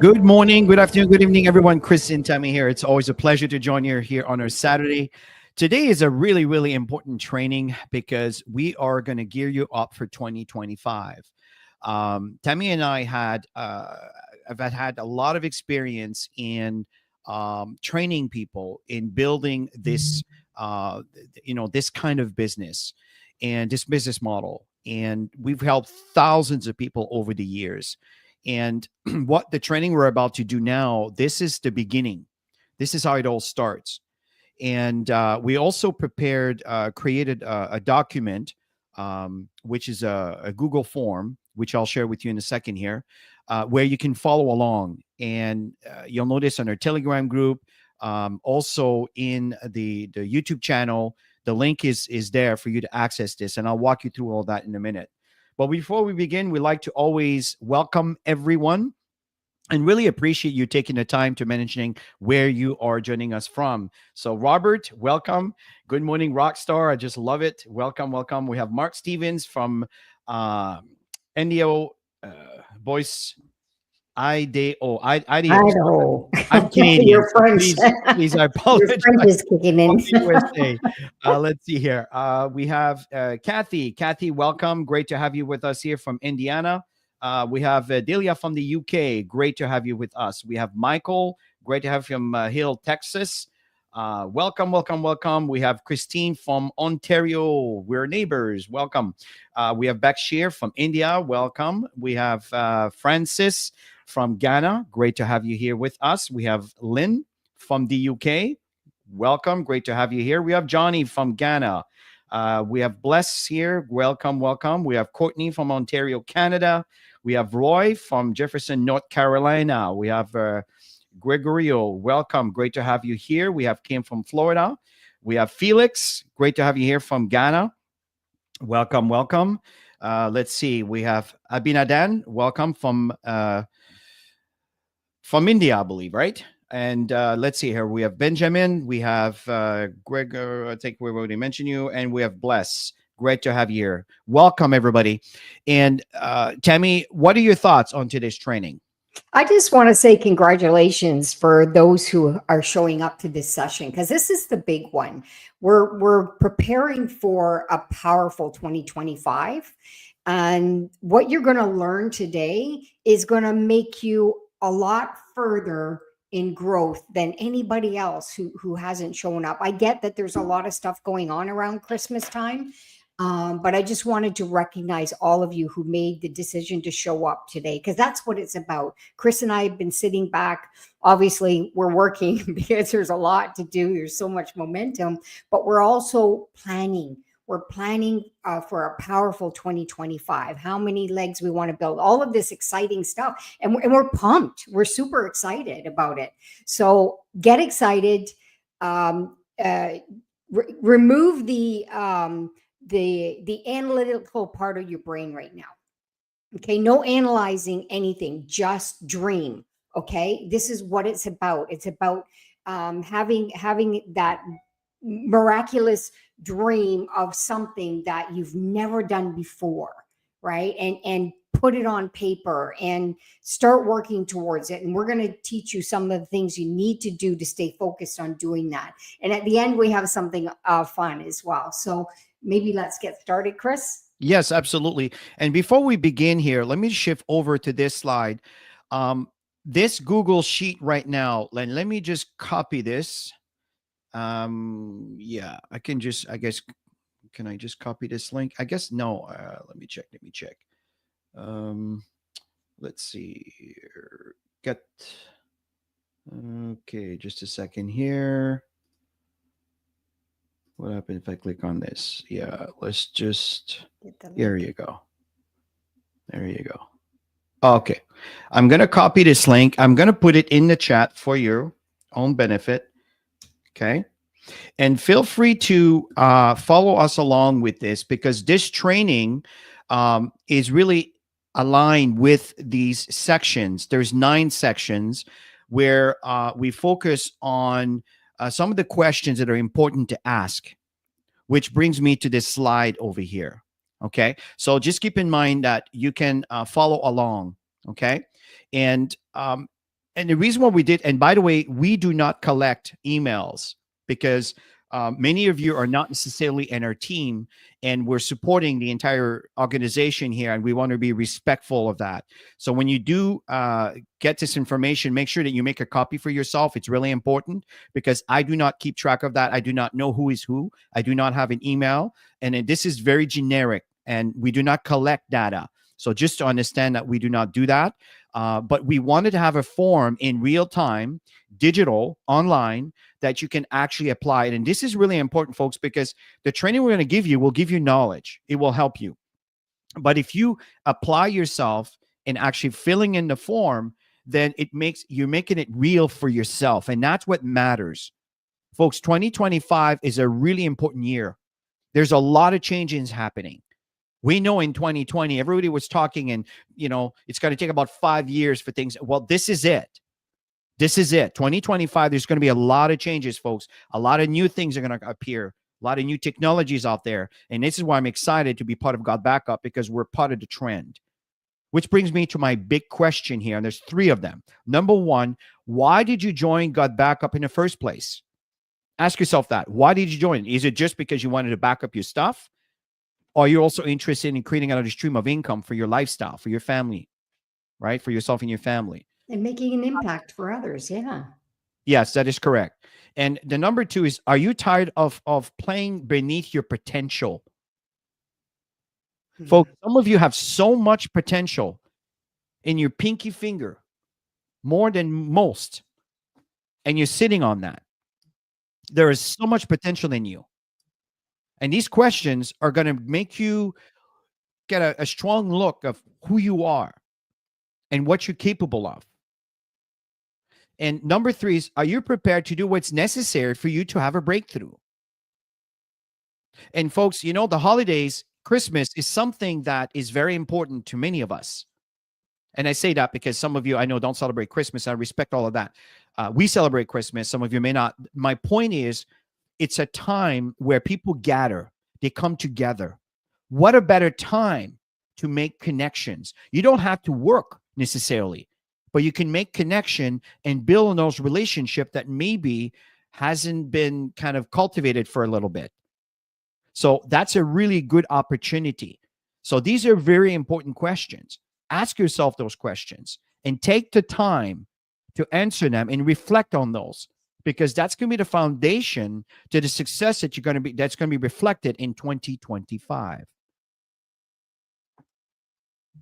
Good morning, good afternoon, good evening, everyone. Chris and Tammy here. It's always a pleasure to join you here on our Saturday. Today is a really, really important training because we are going to gear you up for 2025. Tammy and I have had a lot of experience in training people in building this, this kind of business and this business model. And we've helped thousands of people over the years. And what the training we're about to do now, this is the beginning. This is how it all starts. And we also created a document, which is a Google form, which I'll share with you in a second here, where you can follow along. And you'll notice on our Telegram group, also in the YouTube channel, the link is there for you to access this. And I'll walk you through all that in a minute. But before we begin, we like to always welcome everyone and really appreciate you taking the time to mentioning where you are joining us from. So Robert, welcome. Good morning, Rockstar. I just love it. Welcome, welcome. We have Mark Stevens from NDO Voice Idaho. I'm Canadian. Your French. Please, I apologize. Your French is kicking in. USA. Let's see here. We have Kathy. Kathy, welcome. Great to have you with us here from Indiana. We have Delia from the UK. Great to have you with us. We have Michael. Great to have you from Hill, Texas. Welcome, welcome, welcome. We have Christine from Ontario. We're neighbors. Welcome. We have Bakshir from India. Welcome. We have Francis from Ghana. Great to have you here with us. We have Lynn from the UK. Welcome. Great to have you here. We have Johnny from Ghana. We have Bless here. Welcome, welcome. We have Courtney from Ontario, Canada. We have Roy from Jefferson, North Carolina. We have Gregorio. Welcome. Great to have you here. We have Kim from Florida. We have Felix. Great to have you here from Ghana. Welcome, welcome. Let's see. We have Abinadan. Welcome from India, I believe, right? And let's see here. We have Benjamin. We have Gregor. I think we already mentioned you. And we have Bless. Great to have you here. Welcome, everybody. And Tammy, what are your thoughts on today's training? I just want to say congratulations for those who are showing up to this session, because this is the big one. We're preparing for a powerful 2025. And what you're going to learn today is going to make you a lot further in growth than anybody else who hasn't shown up. I get that there's a lot of stuff going on around Christmas time, but I just wanted to recognize all of you who made the decision to show up today, because that's what it's about. Chris and I have been sitting back. Obviously, we're working because there's a lot to do. There's so much momentum, but we're also planning. We're planning for a powerful 2025, how many legs we want to build, all of this exciting stuff. And we're pumped. We're super excited about it. So get excited. Remove the analytical part of your brain right now. Okay, no analyzing anything, just dream. Okay, this is what it's about. It's about having that miraculous dream of something that you've never done before, right? And put it on paper and start working towards it. And we're going to teach you some of the things you need to do to stay focused on doing that. And at the end, we have something fun as well. So maybe let's get started, Chris. Yes, absolutely. And before we begin here, let me shift over to this slide. This Google Sheet right now, let me just copy this. Yeah, I guess, can I just copy this link? I guess no. Let me check. Let's see here. Okay, just a second here. What happened if I click on this? Yeah, let's just, here you go. There you go. Okay, I'm going to copy this link. I'm going to put it in the chat for your own benefit. Okay. And feel free to follow us along with this, because this training is really aligned with these sections. There's 9 sections where we focus on some of the questions that are important to ask, which brings me to this slide over here. Okay. So just keep in mind that you can follow along. Okay. And And the reason why we did, and by the way, we do not collect emails because many of you are not necessarily in our team, and we're supporting the entire organization here, and we want to be respectful of that. So when you do get this information, make sure that you make a copy for yourself. It's really important because I do not keep track of that. I do not know who is who. I do not have an email, and this is very generic, and we do not collect data. So just to understand that we do not do that. But we wanted to have a form in real time, digital, online, that you can actually apply it. And this is really important, folks, because the training we're going to give you will give you knowledge. It will help you. But if you apply yourself and actually filling in the form, then you're making it real for yourself. And that's what matters. Folks, 2025 is a really important year. There's a lot of changes happening. We know in 2020, everybody was talking and, it's going to take about 5 years for things. Well, this is it. This is it. 2025, there's going to be a lot of changes, folks. A lot of new things are going to appear. A lot of new technologies out there. And this is why I'm excited to be part of GotBackup, because we're part of the trend. Which brings me to my big question here. And there's 3 of them. Number 1, why did you join GotBackup in the first place? Ask yourself that. Why did you join? Is it just because you wanted to back up your stuff? Or you're also interested in creating another stream of income for your lifestyle, for your family, right? For yourself and your family. And making an impact for others. Yeah. Yes, that is correct. And the number 2 is, are you tired of playing beneath your potential? Folks, some of you have so much potential in your pinky finger, more than most, and you're sitting on that. There is so much potential in you. And these questions are going to make you get a strong look of who you are and what you're capable of. And number 3 is, are you prepared to do what's necessary for you to have a breakthrough? And folks, the holidays, Christmas is something that is very important to many of us. And I say that because some of you I know don't celebrate Christmas. I respect all of that. We celebrate Christmas. Some of you may not. My point is, it's a time where people gather. They come together. What a better time to make connections. You don't have to work necessarily, but you can make connection and build on those relationships that maybe hasn't been kind of cultivated for a little bit. So that's a really good opportunity. So these are very important questions. Ask yourself those questions and take the time to answer them and reflect on those, because that's going to be the foundation to the success that's going to be reflected in 2025.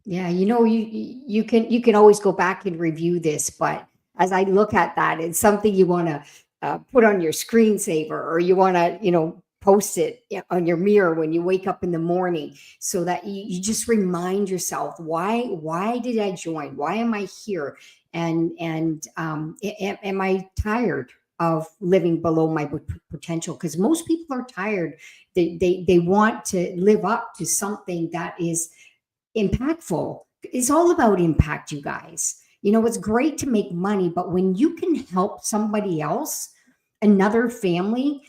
Yeah, you can always go back and review this, but as I look at that, it's something you want to put on your screensaver, or you want to post it on your mirror when you wake up in the morning, so that you just remind yourself, why did I join? Why am I here? And am I tired of living below my potential? Because most people are tired. They want to live up to something that is impactful. It's all about impact, you guys. It's great to make money, but when you can help somebody else, another family,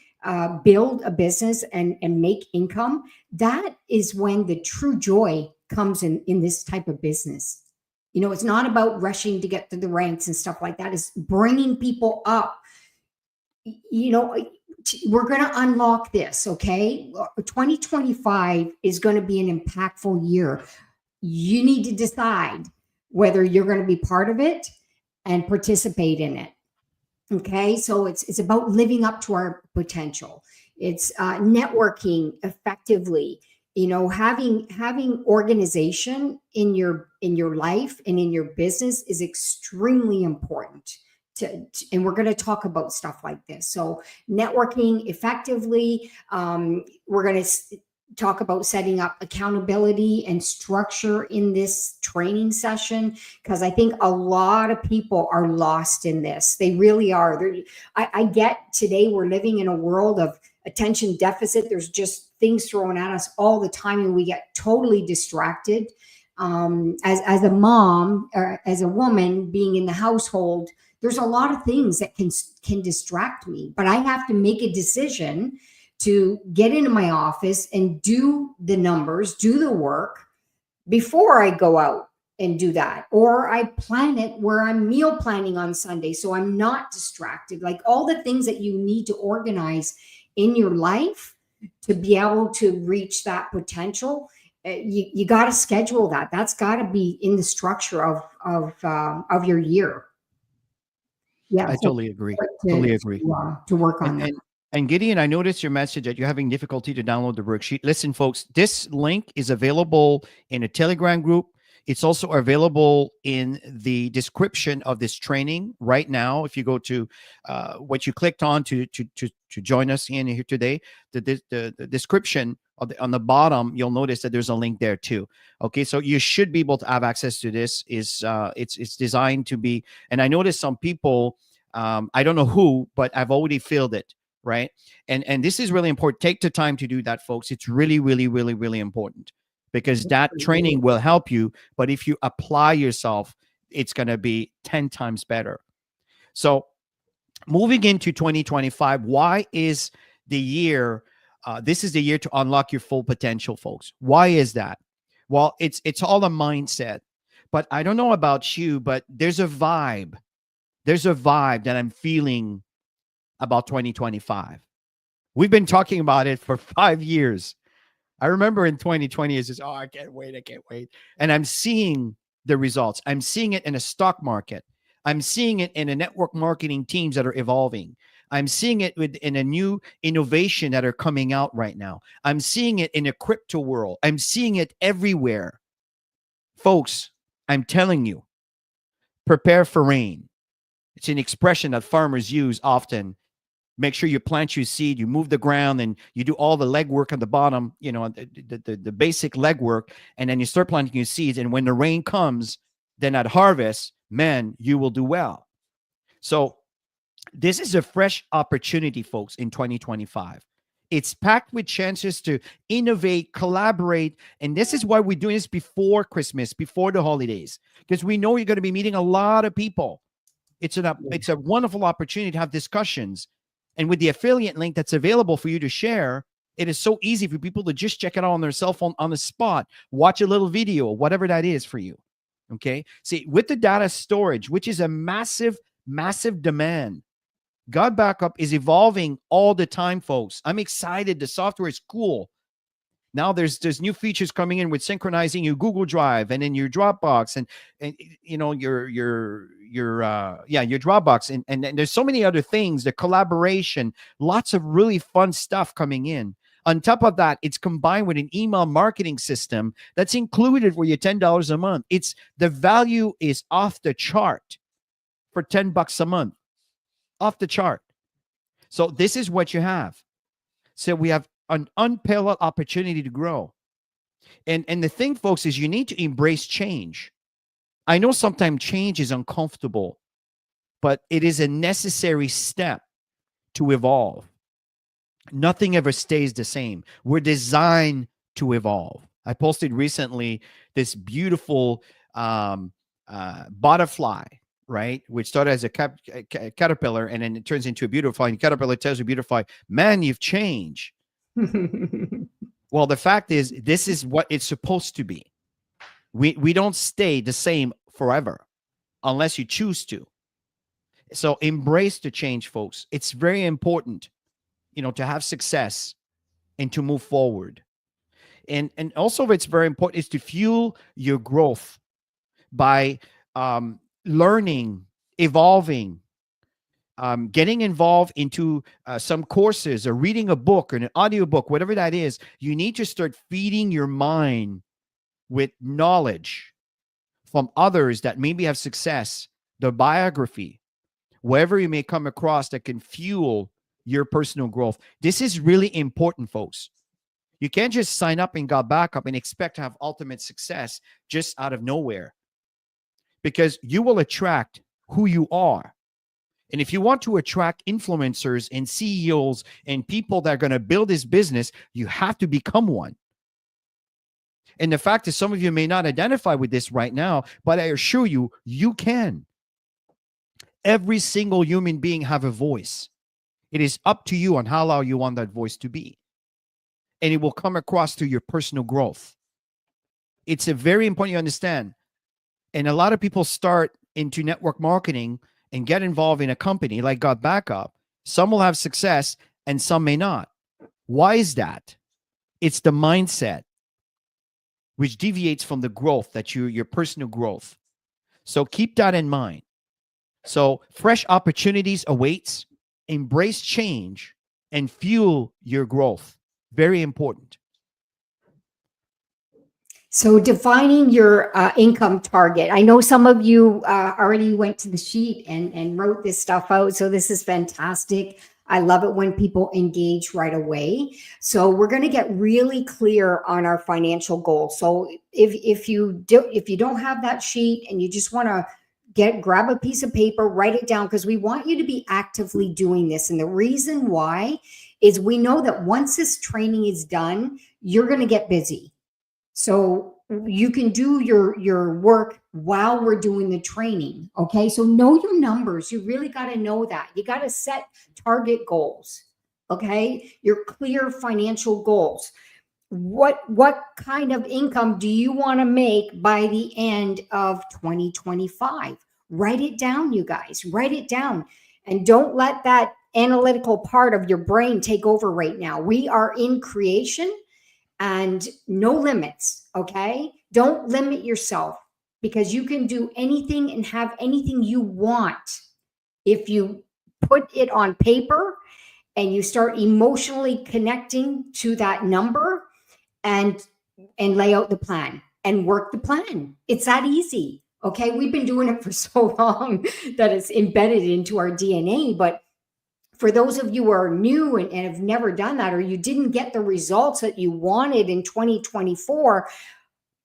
build a business and make income, that is when the true joy comes in this type of business. It's not about rushing to get to the ranks and stuff like that. It's bringing people up. We're going to unlock this, okay? 2025 is going to be an impactful year. You need to decide whether you're going to be part of it and participate in it. Okay, so it's about living up to our potential. It's networking effectively. Having organization in your life and in your business is extremely important. And we're going to talk about stuff like this. So networking effectively. We're going to talk about setting up accountability and structure in this training session, because I think a lot of people are lost in this. They really are. I get today we're living in a world of attention deficit. There's just things thrown at us all the time, and we get totally distracted. As a mom or as a woman being in the household, there's a lot of things that can distract me, but I have to make a decision to get into my office and do the numbers, do the work before I go out and do that. Or I plan it where I'm meal planning on Sunday, so I'm not distracted. Like all the things that you need to organize in your life to be able to reach that potential, you got to schedule that. That's got to be in the structure of your year. Yeah, I so totally agree. to, Totally agree. to work And on that. and Gideon, I noticed your message that you're having difficulty to download the worksheet. Listen, folks, this link is available in a Telegram group. It's also available in the description of this training right now. If you go to what you clicked on to join us in here today, the description of on the bottom, you'll notice that there's a link there too. Okay, so you should be able to have access to this. It's designed to be, and I noticed some people. I don't know who, but I've already filled it, right? And this is really important. Take the time to do that, folks. It's really, really, really, really important because that training will help you. But if you apply yourself, it's going to be 10 times better. So moving into 2025, why is the year? This is the year to unlock your full potential, folks. Why is that? Well, it's all a mindset. But I don't know about you, but there's a vibe. There's a vibe that I'm feeling about 2025. We've been talking about it for 5 years. I remember in 2020, it's just, oh, I can't wait. I can't wait. And I'm seeing the results. I'm seeing it in a stock market. I'm seeing it in a network marketing teams that are evolving. I'm seeing it in a new innovation that are coming out right now. I'm seeing it in a crypto world. I'm seeing it everywhere. Folks, I'm telling you, prepare for rain. It's an expression that farmers use often. Make sure you plant your seed, you move the ground, and you do all the legwork at the bottom, the basic legwork, and then you start planting your seeds. And when the rain comes, then at harvest, man, you will do well. So this is a fresh opportunity, folks, in 2025. It's packed with chances to innovate, collaborate. And this is why we're doing this before Christmas, before the holidays, because we know you're going to be meeting a lot of people. It's a wonderful opportunity to have discussions. And with the affiliate link that's available for you to share, it is so easy for people to just check it out on their cell phone on the spot, watch a little video, whatever that is for you. Okay. See, with the data storage, which is a massive, massive demand, GotBackup is evolving all the time, folks. I'm excited. The software is cool. Now there's new features coming in with synchronizing your Google Drive and in your Dropbox and your Dropbox and there's so many other things, the collaboration, lots of really fun stuff coming in. On top of that, it's combined with an email marketing system that's included for you $10 a month. The value is off the chart for $10 a month, off the chart. So this is what you have. So we have an unparalleled opportunity to grow. And the thing, folks, is you need to embrace change. I know sometimes change is uncomfortable, but it is a necessary step to evolve. Nothing ever stays the same. We're designed to evolve. I posted recently this beautiful butterfly, right? Which started as a caterpillar and then it turns into a butterfly. And the caterpillar tells a butterfly, man, you've changed. Well, the fact is, this is what it's supposed to be. We don't stay the same forever unless you choose to. So embrace the change, folks. It's very important, to have success and to move forward. And also it's very important is to fuel your growth by learning, evolving, getting involved into some courses or reading a book or an audiobook, whatever that is. You need to start feeding your mind with knowledge from others that maybe have success, their biography, wherever you may come across that can fuel your personal growth. This is really important, folks. You can't just sign up and GotBackup and expect to have ultimate success just out of nowhere, because you will attract who you are. And if you want to attract influencers and CEOs and people that are going to build this business, you have to become one. And the fact is, some of you may not identify with this right now, but I assure you, you can. Every single human being have a voice. It is up to you on how loud you want that voice to be. And it will come across through your personal growth. It's a very important you understand. And a lot of people start into network marketing and get involved in a company like GotBackup. Some will have success and some may not. Why is that? It's the mindset which deviates from the growth that your personal growth. So keep that in mind. So fresh opportunities awaits, embrace change and fuel your growth. Very important. So defining your income target. I know some of you already went to the sheet and wrote this stuff out. So this is fantastic. I love it when people engage right away. So we're going to get really clear on our financial goals. So if you don't have that sheet and you just want to grab a piece of paper, write it down, because we want you to be actively doing this. And the reason why is we know that once this training is done, you're going to get busy. So you can do your work while we're doing the training. Okay. So know your numbers. You really got to know that. You got to set target goals. Okay. Your clear financial goals. What kind of income do you want to make by the end of 2025? Write it down, you guys. Write it down. And don't let that analytical part of your brain take over right now. We are in creation. And no limits, okay? Don't limit yourself, because you can do anything and have anything you want if you put it on paper and you start emotionally connecting to that number and lay out the plan and work the plan. It's that easy, okay? We've been doing it for so long that it's embedded into our DNA, but for those of you who are new and have never done that, or you didn't get the results that you wanted in 2024,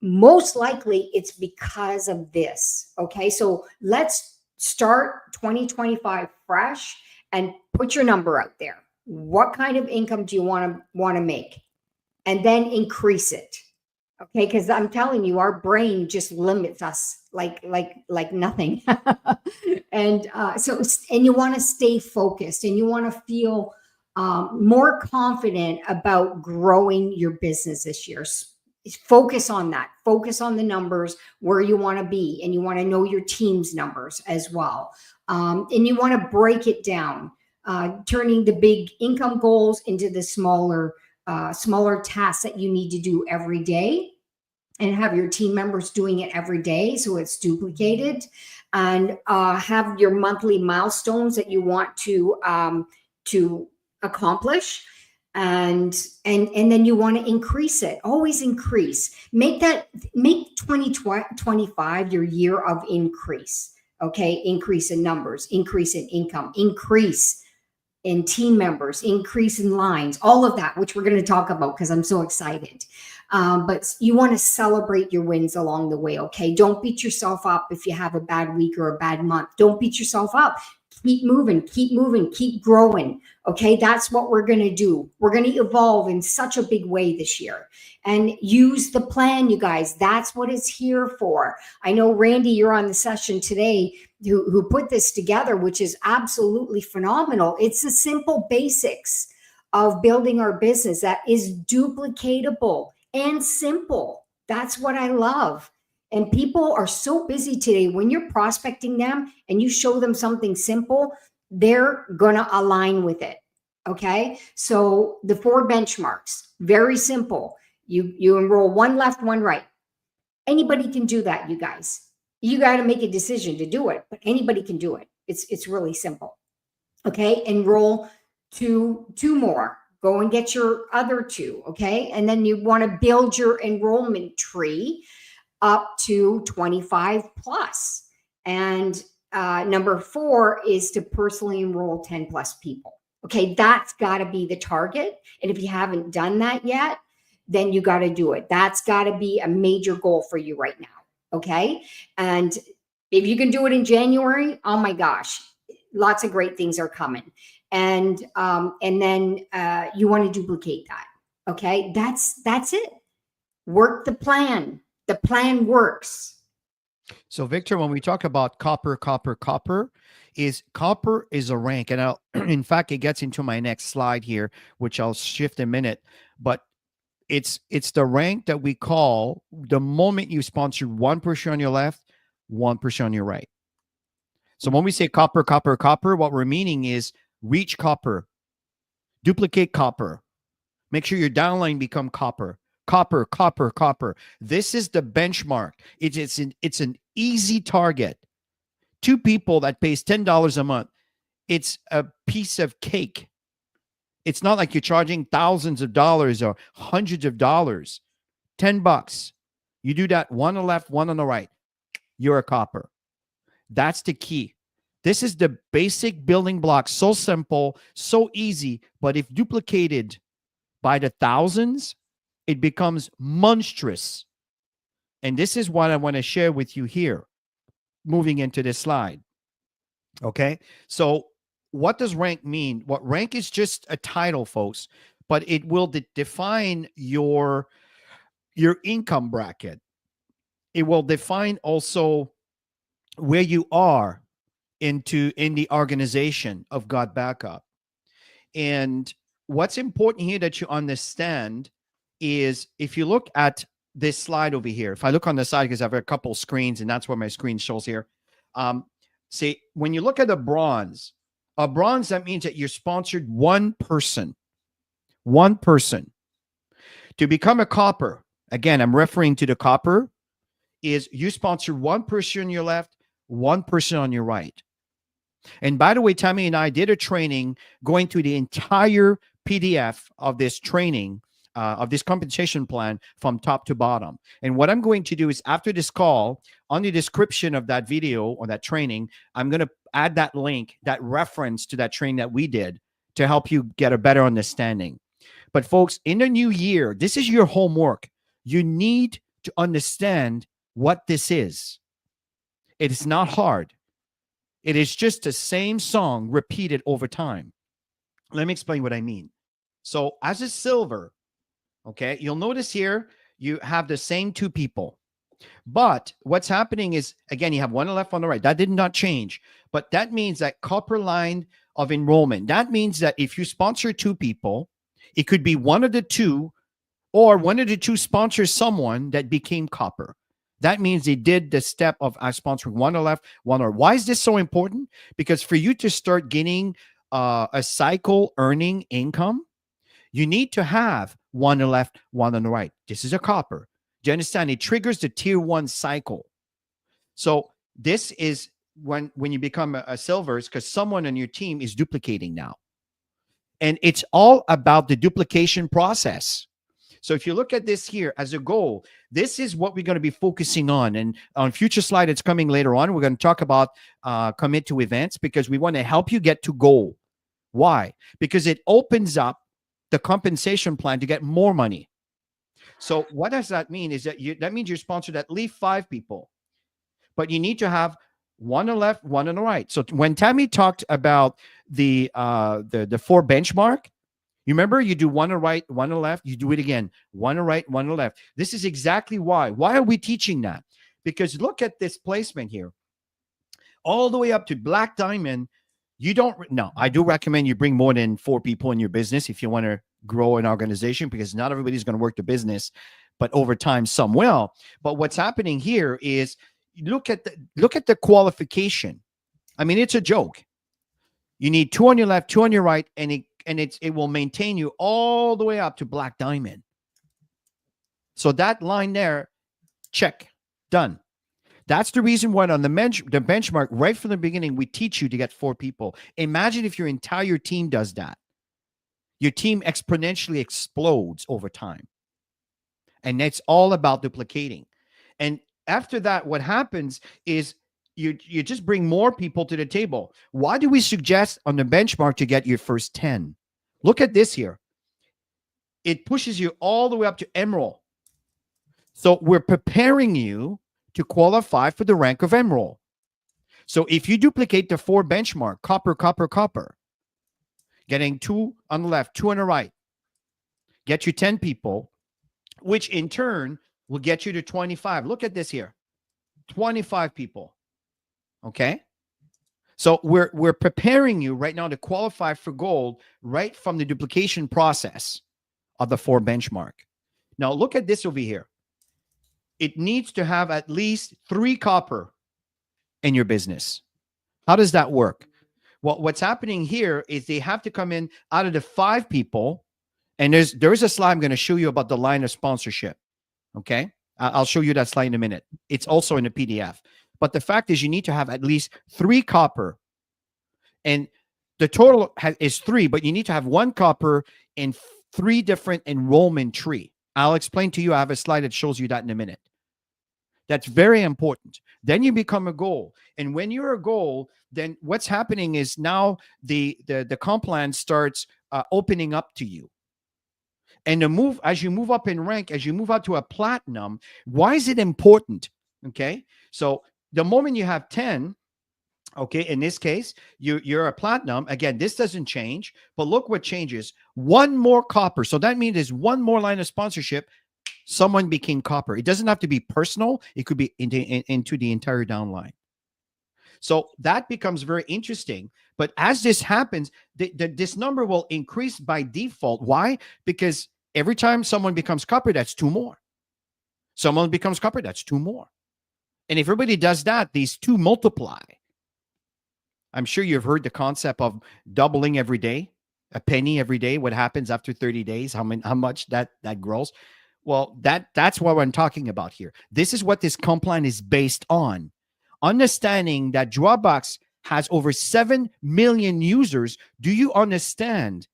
most likely it's because of this. Okay. So let's start 2025 fresh and put your number out there. What kind of income do you want to make? And then increase it. Okay, because I'm telling you, our brain just limits us like nothing. And and you want to stay focused, and you want to feel more confident about growing your business this year. Focus on that. Focus on the numbers where you want to be, and you want to know your team's numbers as well. And you want to break it down, turning the big income goals into the smaller tasks that you need to do every day, and have your team members doing it every day so it's duplicated, and have your monthly milestones that you want to accomplish, and then you want to increase it. Always increase. Make 2025 your year of increase. Okay, increase in numbers, increase in income, increase in team members, increase in lines, all of that, which we're going to talk about because I'm so excited. But you want to celebrate your wins along the way, okay? Don't beat yourself up if you have a bad week or a bad month. Don't beat yourself up. Keep moving, keep growing, okay? That's what we're going to do. We're going to evolve in such a big way this year. And use the plan, you guys. That's what it's here for. I know, Randy, you're on the session today who put this together, which is absolutely phenomenal. It's the simple basics of building our business that is duplicatable and simple. That's what I love. And people are so busy today. When you're prospecting them and you show them something simple, they're going to align with it. Okay. So the 4 benchmarks, very simple. You enroll one left, one right. Anybody can do that, you guys. You got to make a decision to do it, but anybody can do it. It's really simple. Okay. Enroll two more. Go and get your other 2. Okay. And then you want to build your enrollment tree up to 25 plus. And number 4 is to personally enroll 10 plus people. Okay. That's got to be the target. And if you haven't done that yet, then you got to do it. That's got to be a major goal for you right now. Okay. And if you can do it in January, oh my gosh, lots of great things are coming. And then you want to duplicate that. Okay. That's it. Work the plan. The plan works. So, Victor, when we talk about copper is a rank. And in fact, it gets into my next slide here, which I'll shift in a minute. But it's the rank that we call, the moment you sponsor one person on your left, 1% on your right. So when we say copper, copper, copper, what we're meaning is reach copper, duplicate copper, make sure your downline become copper, copper, copper, copper. This is the benchmark. It's an easy target. 2 people that pays $10 a month. It's a piece of cake. It's not like you're charging thousands of dollars or hundreds of dollars. $10. You do that, one on the left, one on the right. You're a copper. That's the key. This is the basic building block. So simple, so easy. But if duplicated by the thousands, it becomes monstrous. And this is what I want to share with you here, moving into this slide. Okay. So what does rank mean? What rank is just a title, folks, but it will define your income bracket. It will define also where you are in the organization of GotBackup. And what's important here that you understand is if you look at this slide over here, if I look on the side, because I have a couple screens and that's where my screen shows here. See, when you look at a bronze, that means that you're sponsored one person. To become a copper, again, I'm referring to the copper, is you sponsor one person on your left, one person on your right. And by the way, Tammy and I did a training going through the entire PDF of this training, of this compensation plan from top to bottom. And what I'm going to do is after this call, on the description of that video or that training, I'm going to add that link, that reference to that training that we did to help you get a better understanding. But folks, in the new year, this is your homework. You need to understand what this is. It is not hard. It is just the same song repeated over time. Let me explain what I mean. So as a silver, okay, you'll notice here you have the same 2 people. But what's happening is, again, you have one on the left, on the right. That did not change. But that means that copper line of enrollment. That means that if you sponsor 2 people, it could be one of the 2, or one of the 2 sponsors someone that became copper. That means they did the step of sponsoring one on the left, one on the right. Why is this so important? Because for you to start getting a cycle earning income, you need to have one on the left, one on the right. This is a copper. Do you understand? It triggers the tier 1 cycle. So this is when you become a silver, is because someone on your team is duplicating now. And it's all about the duplication process. So if you look at this here as a goal, this is what we're going to be focusing on. And on future slide, it's coming later on. We're going to talk about commit to events because we want to help you get to goal. Why? Because it opens up the compensation plan to get more money. So what does that mean? Is that that means you're sponsored at least 5 people, but you need to have one on the left, one on the right. So when Tammy talked about the 4 benchmark, you remember you do one on the right, one on the left, you do it again, one on the right, one on the left. This is exactly why. Why are we teaching that? Because look at this placement here. All the way up to Black Diamond, you don't, no, I do recommend you bring more than 4 people in your business if you want to grow an organization, because not everybody's going to work the business, but over time some will. But what's happening here is look at the qualification. I mean, it's a joke. You need 2 on your left, 2 on your right, and it will maintain you all the way up to Black Diamond. So that line there, check, done. That's the reason why on the benchmark, right from the beginning, we teach you to get 4 people. Imagine if your entire team does that. Your team exponentially explodes over time. And that's all about duplicating. And after that, what happens is you just bring more people to the table. Why do we suggest on the benchmark to get your first 10? Look at this here. It pushes you all the way up to Emerald. So we're preparing you to qualify for the rank of Emerald. So if you duplicate the 4 benchmark, copper, copper, copper, getting 2 on the left, 2 on the right, get you 10 people, which in turn will get you to 25. Look at this here, 25 people. Okay. So we're preparing you right now to qualify for gold right from the duplication process of the 4 benchmark. Now look at this over here. It needs to have at least 3 copper in your business. How does that work? Well, what's happening here is they have to come in out of the 5 people, and there's a slide I'm going to show you about the line of sponsorship. Okay, I'll show you that slide in a minute. It's also in the PDF. But the fact is, you need to have at least 3 copper, and the total is 3, but you need to have 1 copper in 3 different enrollment tree. I'll explain to you. I have a slide that shows you that in a minute. That's very important. Then you become a goal. And when you're a goal, then what's happening is now the comp plan starts opening up to you. And the move, as you move up in rank, as you move up to a platinum, why is it important? Okay. So the moment you have 10, okay, in this case, you're a platinum. Again, this doesn't change, but look what changes. 1 more copper. So that means there's 1 more line of sponsorship. Someone became copper. It doesn't have to be personal. It could be into the entire downline. So that becomes very interesting. But as this happens, this number will increase by default. Why? Because every time someone becomes copper, that's 2 more. Someone becomes copper, that's 2 more. And if everybody does that, these 2 multiply. I'm sure you've heard the concept of doubling every day, a penny every day. What happens after 30 days? How much that grows? Well, that's what I'm talking about here. This is what this comp plan is based on. Understanding that Dropbox has over 7 million users. Do you understand?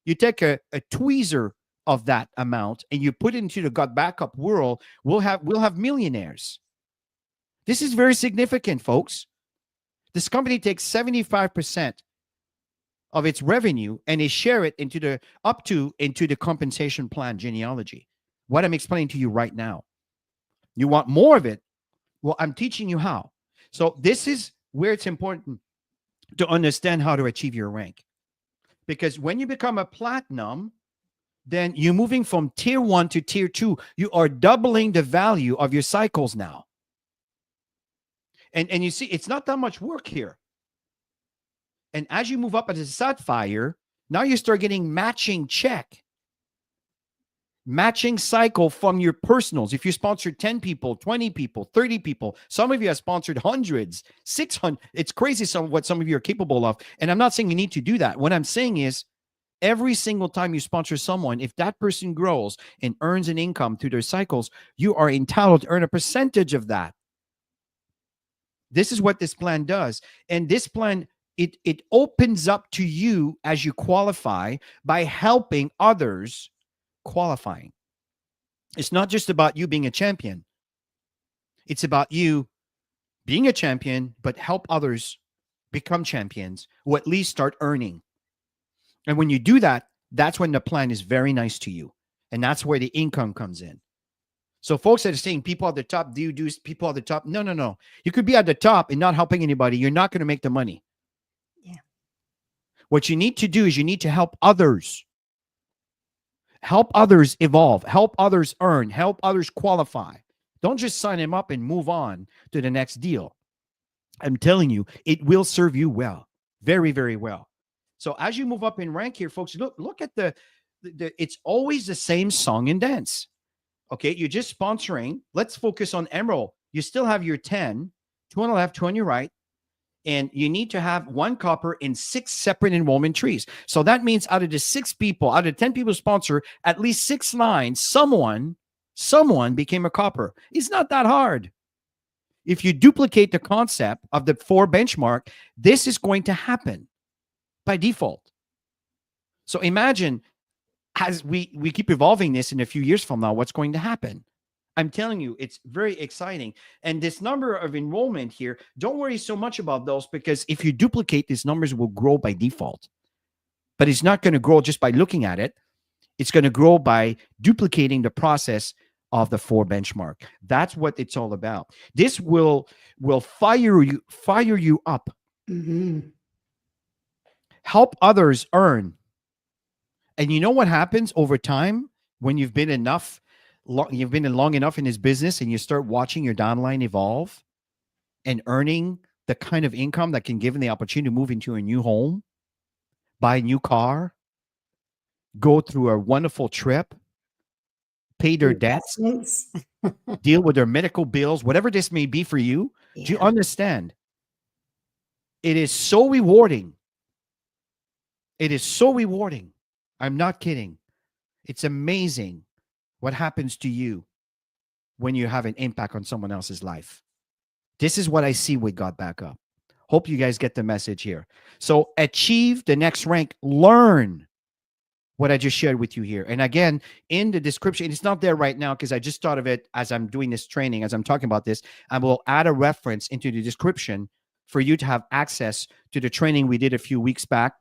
You take a tweezer of that amount and you put it into the GotBackup world, we'll have millionaires. This is very significant, folks. This company takes 75% of its revenue and they share it into the compensation plan genealogy. What I'm explaining to you right now. You want more of it? Well, I'm teaching you how. So this is where it's important to understand how to achieve your rank. Because when you become a platinum, then you're moving from tier 1 to tier 2. You are doubling the value of your cycles now. And you see, it's not that much work here. And as you move up as a sapphire, now you start getting matching check. Matching cycle from your personals. If you sponsored 10 people, 20 people, 30 people, some of you have sponsored hundreds, 600. It's crazy what some of you are capable of. And I'm not saying you need to do that. What I'm saying is every single time you sponsor someone, if that person grows and earns an income through their cycles, you are entitled to earn a percentage of that. This is what this plan does. And this plan, it opens up to you as you qualify by helping others qualifying. It's not just about you being a champion. It's about you being a champion, but help others become champions or at least start earning. And when you do that, that's when the plan is very nice to you. And that's where the income comes in. So folks that are saying people at the top, do you do people at the top? No. You could be at the top and not helping anybody. You're not going to make the money. Yeah. What you need to do is you need to help others. Help others evolve, help others earn, help others qualify. Don't just sign them up and move on to the next deal. I'm telling you, it will serve you well, very, very well. So as you move up in rank here, folks, look at the it's always the same song and dance. Okay, you're just sponsoring. Let's focus on Emerald. You still have your 10, 2 on the left, 2 on your right. And you need to have 1 copper in 6 separate enrollment trees. So that means out of the 6 people, out of 10 people sponsor, at least 6 lines, someone became a copper. It's not that hard. If you duplicate the concept of the 4 benchmark, this is going to happen by default. So imagine as we keep evolving this in a few years from now, what's going to happen? I'm telling you, it's very exciting. And this number of enrollment here, don't worry so much about those because if you duplicate, these numbers will grow by default. But it's not going to grow just by looking at it. It's going to grow by duplicating the process of the 4 benchmark. That's what it's all about. This will fire you up. Mm-hmm. Help others earn. And you know what happens over time when you've been long enough in this business and you start watching your downline evolve and earning the kind of income that can give them the opportunity to move into a new home, buy a new car, go through a wonderful trip, pay their debts, deal with their medical bills, whatever this may be for you. Do you Yeah. understand? It is so rewarding. It is so rewarding. I'm not kidding. It's amazing what happens to you when you have an impact on someone else's life. This is what I see with GotBackup. Hope you guys get the message here. So achieve the next rank. Learn what I just shared with you here. And again, in the description, it's not there right now because I just thought of it as I'm doing this training, as I'm talking about this. I will add a reference into the description for you to have access to the training we did a few weeks back,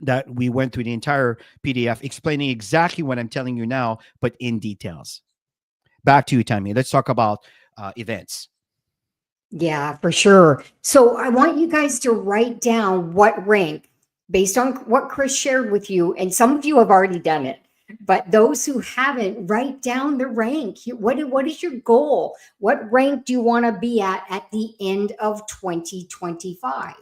that we went through the entire PDF explaining exactly what I'm telling you now, but in details. Back to you, Tammy. Let's talk about events. Yeah, for sure. So I want you guys to write down what rank, based on what Chris shared with you, and some of you have already done it. But those who haven't, write down the rank. What is your goal? What rank do you want to be at the end of 2025?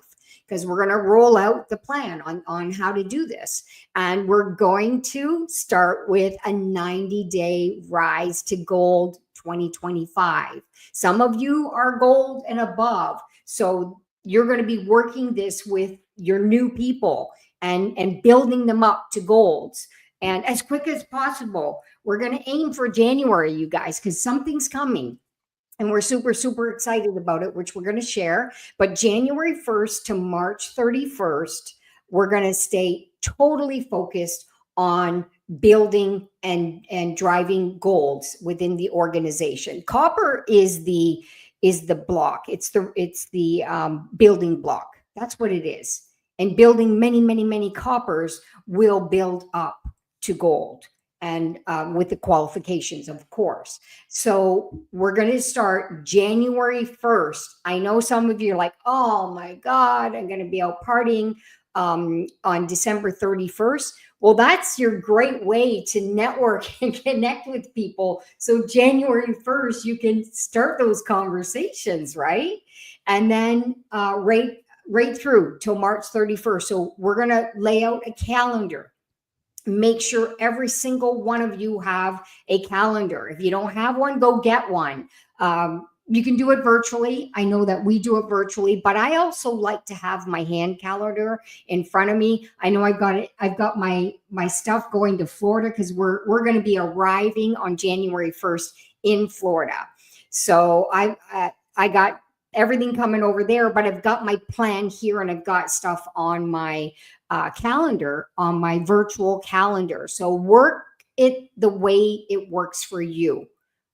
Because we're going to roll out the plan on how to do this. And we're going to start with a 90-day rise to gold 2025. Some of you are gold and above. So you're going to be working this with your new people and building them up to golds. And as quick as possible, we're going to aim for January, you guys, because something's coming. And we're super, super excited about it, which we're going to share. But January 1st to March 31st, we're going to stay totally focused on building and driving goals within the organization. Copper is the block. It's the building block. That's what it is. And building many, many, many coppers will build up to gold, and with the qualifications, of course. So we're going to start January 1st. I know some of you are like, oh my God, I'm going to be out partying on December 31st. Well, that's your great way to network and connect with people. So January 1st, you can start those conversations, right? And then right through till March 31st. So we're going to lay out a calendar. Make sure every single one of you have a calendar. If you don't have one, go get one. You can do it virtually. I know that we do it virtually, but I also like to have my hand calendar in front of me. I know I've got my stuff going to Florida because we're going to be arriving on January 1st in Florida. So I got everything coming over there, but I've got my plan here and I've got stuff on my calendar, on my virtual calendar. So work it the way it works for you.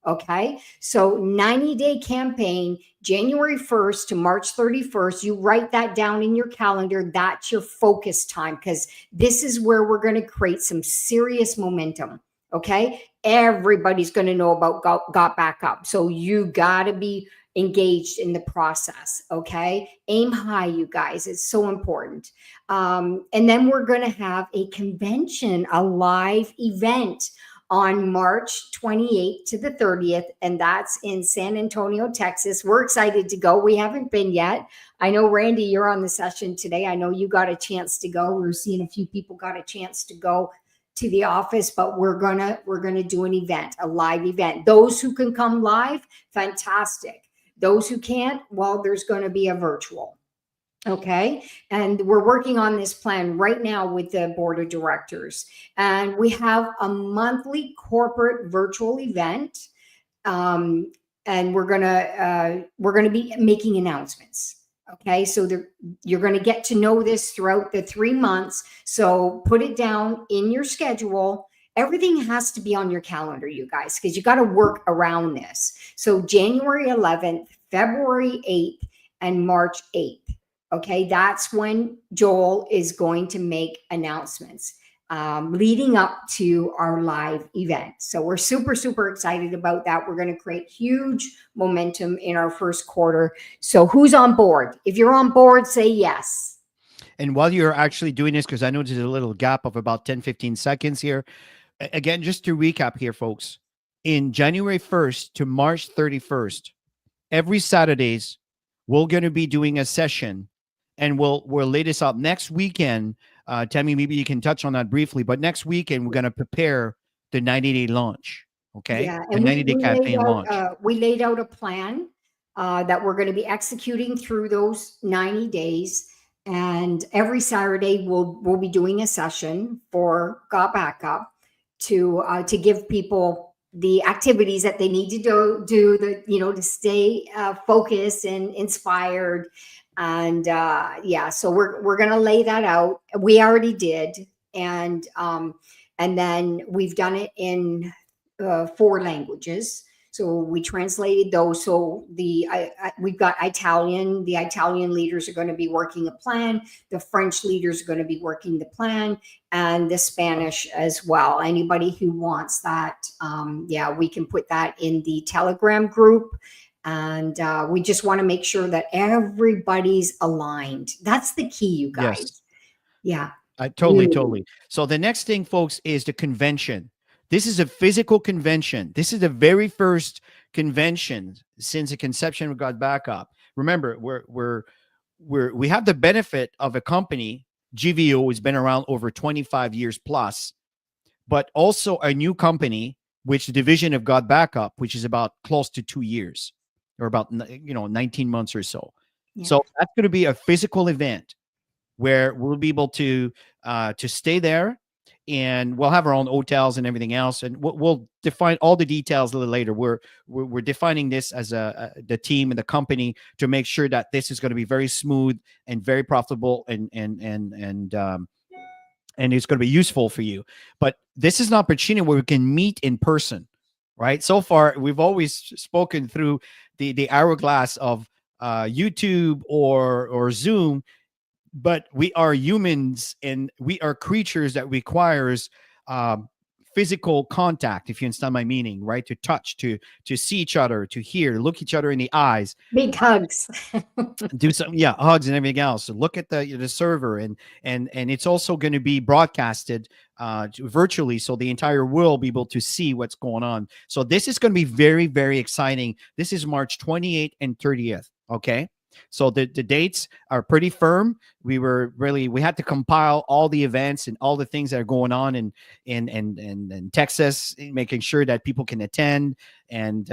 Okay. So 90-day campaign, January 1st to March 31st. You write that down in your calendar. That's your focus time, because this is where we're going to create some serious momentum. Okay. Everybody's going to know about GotBackup. So you got to be engaged in the process. Okay. Aim high, you guys. It's so important. And then we're going to have a convention, a live event on March 28th to the 30th. And that's in San Antonio, Texas. We're excited to go. We haven't been yet. I know, Randy, you're on the session today. I know you got a chance to go. We're seeing a few people got a chance to go to the office, but we're gonna do an event, a live event. Those who can come live, fantastic. Those who can't, well, there's going to be a virtual. Okay. And we're working on this plan right now with the board of directors. And we have a monthly corporate virtual event. And we're going to be making announcements. Okay. So you're going to get to know this throughout the 3 months. So put it down in your schedule. Everything has to be on your calendar, you guys, because you got to work around this. So January 11th, February 8th, and March 8th. Okay, that's when Joel is going to make announcements leading up to our live event. So we're super, super excited about that. We're going to create huge momentum in our first quarter. So who's on board? If you're on board, say yes. And while you're actually doing this, because I know there's a little gap of about 10, 15 seconds here. Again, just to recap here, folks, in January 1st to March 31st, every Saturdays, we're going to be doing a session, and we'll lay this out next weekend. Tammy, maybe you can touch on that briefly, but next weekend, we're going to prepare the 90-day launch. Okay. Yeah. The And 90-day campaign launch. we laid out a plan that we're going to be executing through those 90 days. And every Saturday we'll be doing a session for GotBackup to give people the activities that they need to do the to stay focused and inspired. And yeah, so we're gonna lay that out. We already did, and then we've done it in 4 languages. So we translated those. So we've got Italian. The Italian leaders are going to be working a plan. The French leaders are going to be working the plan, and the Spanish as well. Anybody who wants that, yeah, we can put that in the Telegram group. And we just want to make sure that everybody's aligned. That's the key, you guys. Yes. Yeah. Totally. So the next thing, folks, is the convention. This is a physical convention. This is the very first convention since the conception of GotBackup. Remember, we have the benefit of a company. GVO has been around over 25 years plus, but also a new company, which the division of GotBackup, which is about close to 2 years, or about 19 months or so. Yeah. So that's going to be a physical event where we'll be able to stay there, and we'll have our own hotels and everything else, and we'll define all the details a little later. We're defining this as the team and the company to make sure that this is going to be very smooth and very profitable, and it's going to be useful for you. But this is an opportunity where we can meet in person, right? So far, we've always spoken through the hourglass of YouTube or Zoom, but we are humans and we are creatures that requires physical contact, if you understand my meaning, right? To touch, to see each other, to hear, look each other in the eyes, Big hugs. do some hugs and everything else. So look at the server, and it's also going to be broadcasted virtually, so the entire world will be able to see what's going on. So this is going to be very, very exciting. This is March 28th and 30th. Okay. So the dates are pretty firm. We had to compile all the events and all the things that are going on in Texas, making sure that people can attend and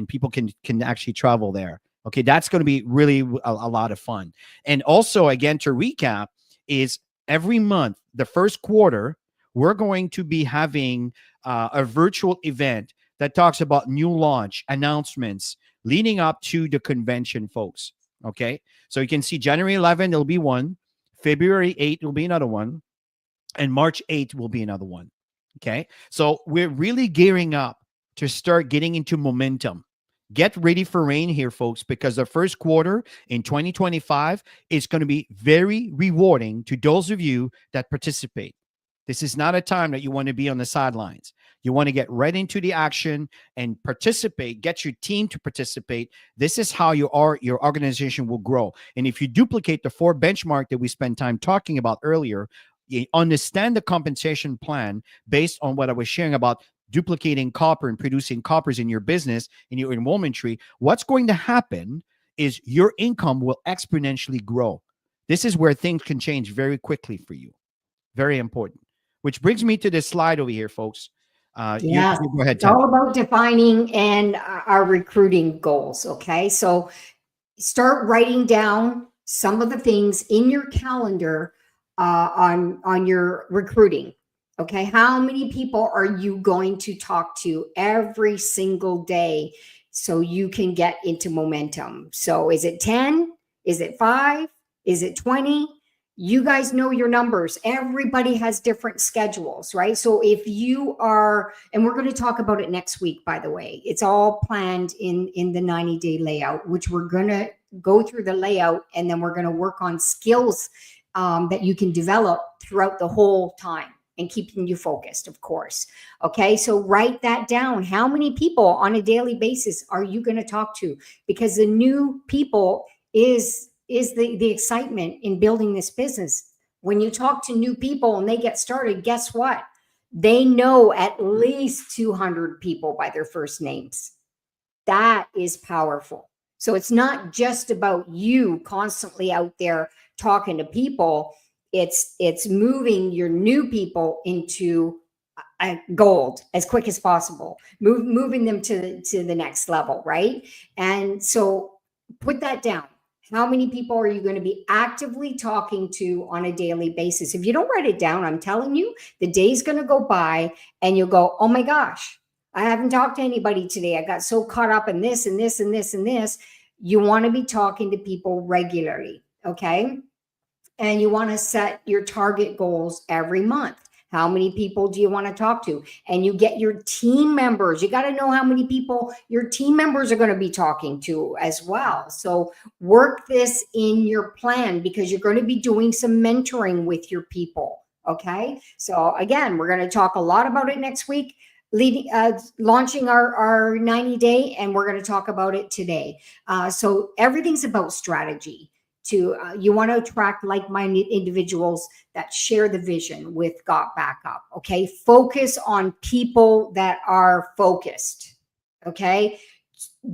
people can actually travel there. Okay, that's going to be really a lot of fun. And also, again, to recap, is every month, the first quarter, we're going to be having a virtual event that talks about new launch announcements leading up to the convention, folks. Okay, so you can see January 11th, there'll be one. February 8th will be another one. And March 8th will be another one. Okay, so we're really gearing up to start getting into momentum. Get ready for rain here, folks, because the first quarter in 2025 is going to be very rewarding to those of you that participate. This is not a time that you want to be on the sidelines. You want to get right into the action and participate, get your team to participate. This is how your organization will grow. And if you duplicate the 4 benchmark that we spent time talking about earlier, you understand the compensation plan based on what I was sharing about duplicating copper and producing coppers in your business, in your enrollment tree, what's going to happen is your income will exponentially grow. This is where things can change very quickly for you. Very important. Which brings me to this slide over here, folks. Yes, you go ahead, it's all Tammy. about defining and our recruiting goals. Okay, so start writing down some of the things in your calendar on your recruiting. Okay, how many people are you going to talk to every single day so you can get into momentum? So is it 10? Is it 5? Is it 20? You guys know your numbers. Everybody has different schedules, right? So if you are, and we're going to talk about it next week, by the way, it's all planned in the 90-day layout, which we're going to go through the layout, and then we're going to work on skills that you can develop throughout the whole time and keeping you focused, of course. Okay, so write that down. How many people on a daily basis are you going to talk to? Because the new people is the excitement in building this business. When you talk to new people and they get started, guess what? They know at least 200 people by their first names. That is powerful. So it's not just about you constantly out there talking to people. It's moving your new people into gold as quick as possible, moving them to the next level, right? And so put that down. How many people are you going to be actively talking to on a daily basis? If you don't write it down, I'm telling you, the day's going to go by and you'll go, oh my gosh, I haven't talked to anybody today. I got so caught up in this and this and this and this. You want to be talking to people regularly, okay? And you want to set your target goals every month. How many people do you want to talk to? And you get your team members. You got to know how many people your team members are going to be talking to as well. So work this in your plan because you're going to be doing some mentoring with your people. Okay. So again, we're going to talk a lot about it next week, launching our 90-day, and we're going to talk about it today. So everything's about strategy. You want to attract like-minded individuals that share the vision with GotBackup. Okay, focus on people that are focused. Okay,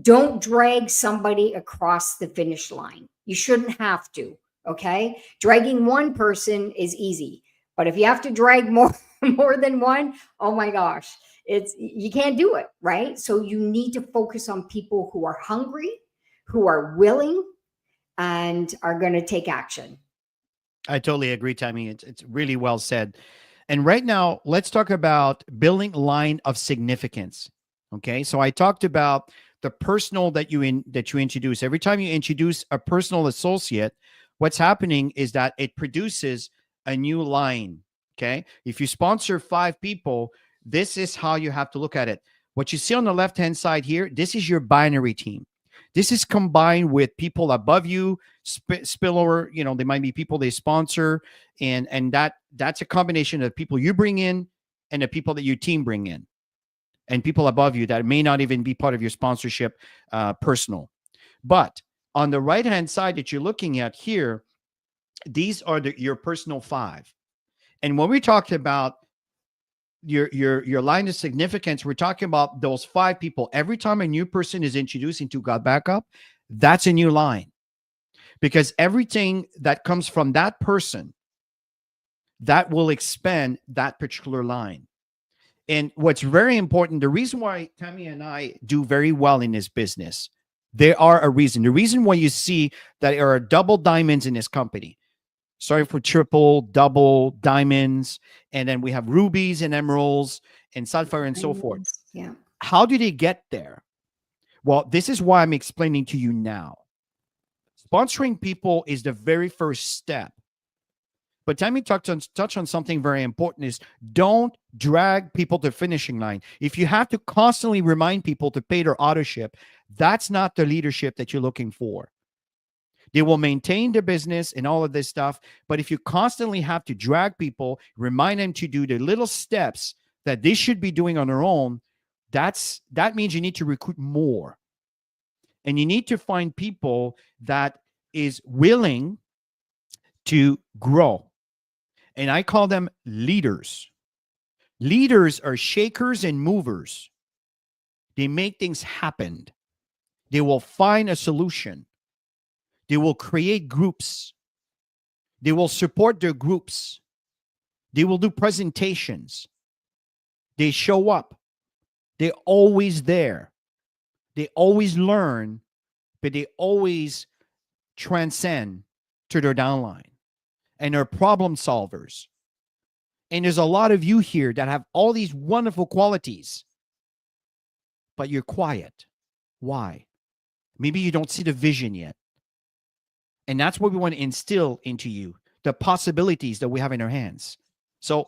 don't drag somebody across the finish line. You shouldn't have to. Okay, dragging one person is easy, but if you have to drag more than one, oh my gosh, you can't do it, right? So you need to focus on people who are hungry, who are willing, and are going to take action. I totally agree, Tammy. It's really well said. And right now, let's talk about building line of significance. Okay, so I talked about the personal that you introduce. Every time you introduce a personal associate, what's happening is that it produces a new line. Okay, if you sponsor 5 people, this is how you have to look at it. What you see on the left-hand side here, this is your binary team. This is combined with people above you, spillover. You know, they might be people they sponsor, and that's a combination of people you bring in and the people that your team bring in, and people above you that may not even be part of your sponsorship, personal. But on the right-hand side that you're looking at here, these are your personal 5. And when we talked about your line of significance, we're talking about those 5 people. Every time a new person is introduced into GotBackup, that's a new line, because everything that comes from that person, that will expand that particular line. And what's very important, the reason why Tammy and I do very well in this business, there are a reason. The reason why you see that there are double diamonds in this company. Sorry for triple, double diamonds, and then we have rubies and emeralds and sapphire and so forth. Yeah. How do they get there? Well, this is why I'm explaining to you now. Sponsoring people is the very first step. But Tammy touch on something very important, is don't drag people to the finishing line. If you have to constantly remind people to pay their autoship, that's not the leadership that you're looking for. They will maintain the business and all of this stuff. But if you constantly have to drag people, remind them to do the little steps that they should be doing on their own, that means you need to recruit more. And you need to find people that is willing to grow. And I call them leaders. Leaders are shakers and movers. They make things happen. They will find a solution. They will create groups. They will support their groups. They will do presentations. They show up. They're always there. They always learn, but they always transcend to their downline. And they're problem solvers. And there's a lot of you here that have all these wonderful qualities, but you're quiet. Why? Maybe you don't see the vision yet. And that's what we want to instill into you, the possibilities that we have in our hands. So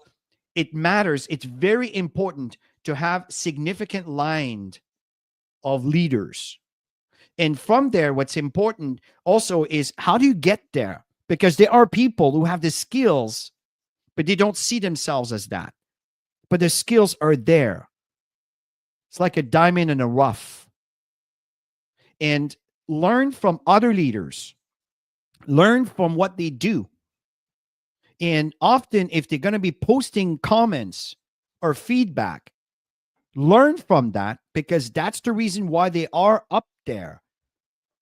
it matters. It's very important to have significant line of leaders. And from there, what's important also is, how do you get there? Because there are people who have the skills, but they don't see themselves as that. But the skills are there. It's like a diamond in a rough. And learn from other leaders. Learn from what they do. And often, if they're going to be posting comments or feedback, learn from that, because that's the reason why they are up there.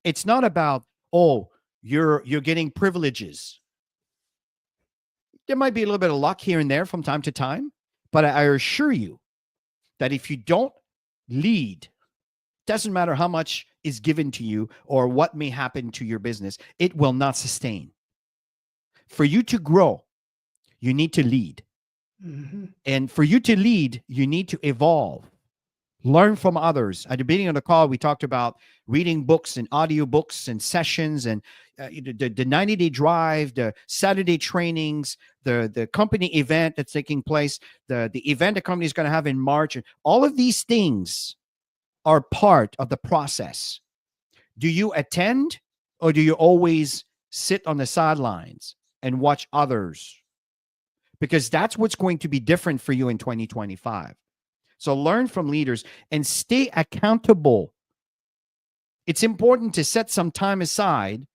It's not about, oh, you're getting privileges. There might be a little bit of luck here and there from time to time, but I assure you that if you don't lead doesn't matter how much is given to you or what may happen to your business, it will not sustain. For you to grow, you need to lead. And for you to lead, you need to evolve, learn from others. At the beginning of the call, we talked about reading books and audio books and sessions and the 90-day drive, the Saturday trainings, the company event that's taking place, the event the company is going to have in March. And all of these things are part of the process. Do you attend, or do you always sit on the sidelines and watch others? Because that's what's going to be different for you in 2025. So learn from leaders and stay accountable. It's important to set some time aside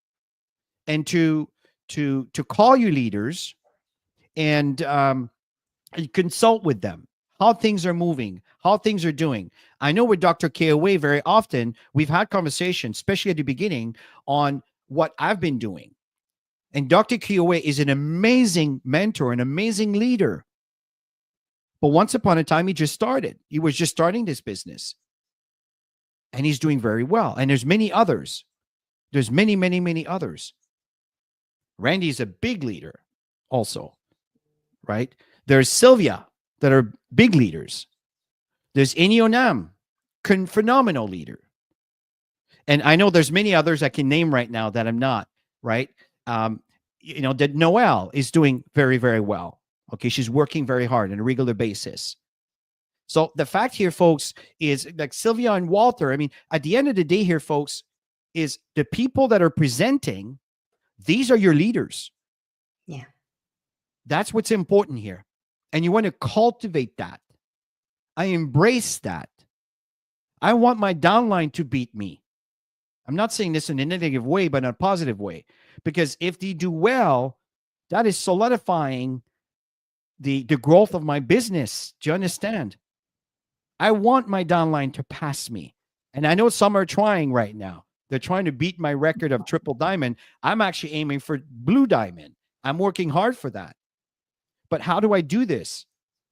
and to call your leaders and consult with them, how things are moving, how things are doing. I know with Dr. KOA, very often we've had conversations, especially at the beginning, on what I've been doing. And Dr. KOA is an amazing mentor, an amazing leader. But once upon a time, he just started. He was just starting this business. And he's doing very well. And there's many others. There's many, many, many others. Randy is a big leader also, right? There's Sylvia that are big leaders. There's Inyo phenomenal leader. And I know there's many others I can name right now that I'm not, right? That Noelle is doing very, very well. Okay, she's working very hard on a regular basis. So the fact here, folks, is like Sylvia and Walter. I mean, at the end of the day here, folks, is the people that are presenting, these are your leaders. Yeah. That's what's important here. And you want to cultivate that. I embrace that. I want my downline to beat me. I'm not saying this in a negative way, but in a positive way. Because if they do well, that is solidifying the growth of my business. Do you understand? I want my downline to pass me. And I know some are trying right now. They're trying to beat my record of triple diamond. I'm actually aiming for blue diamond. I'm working hard for that. But how do I do this?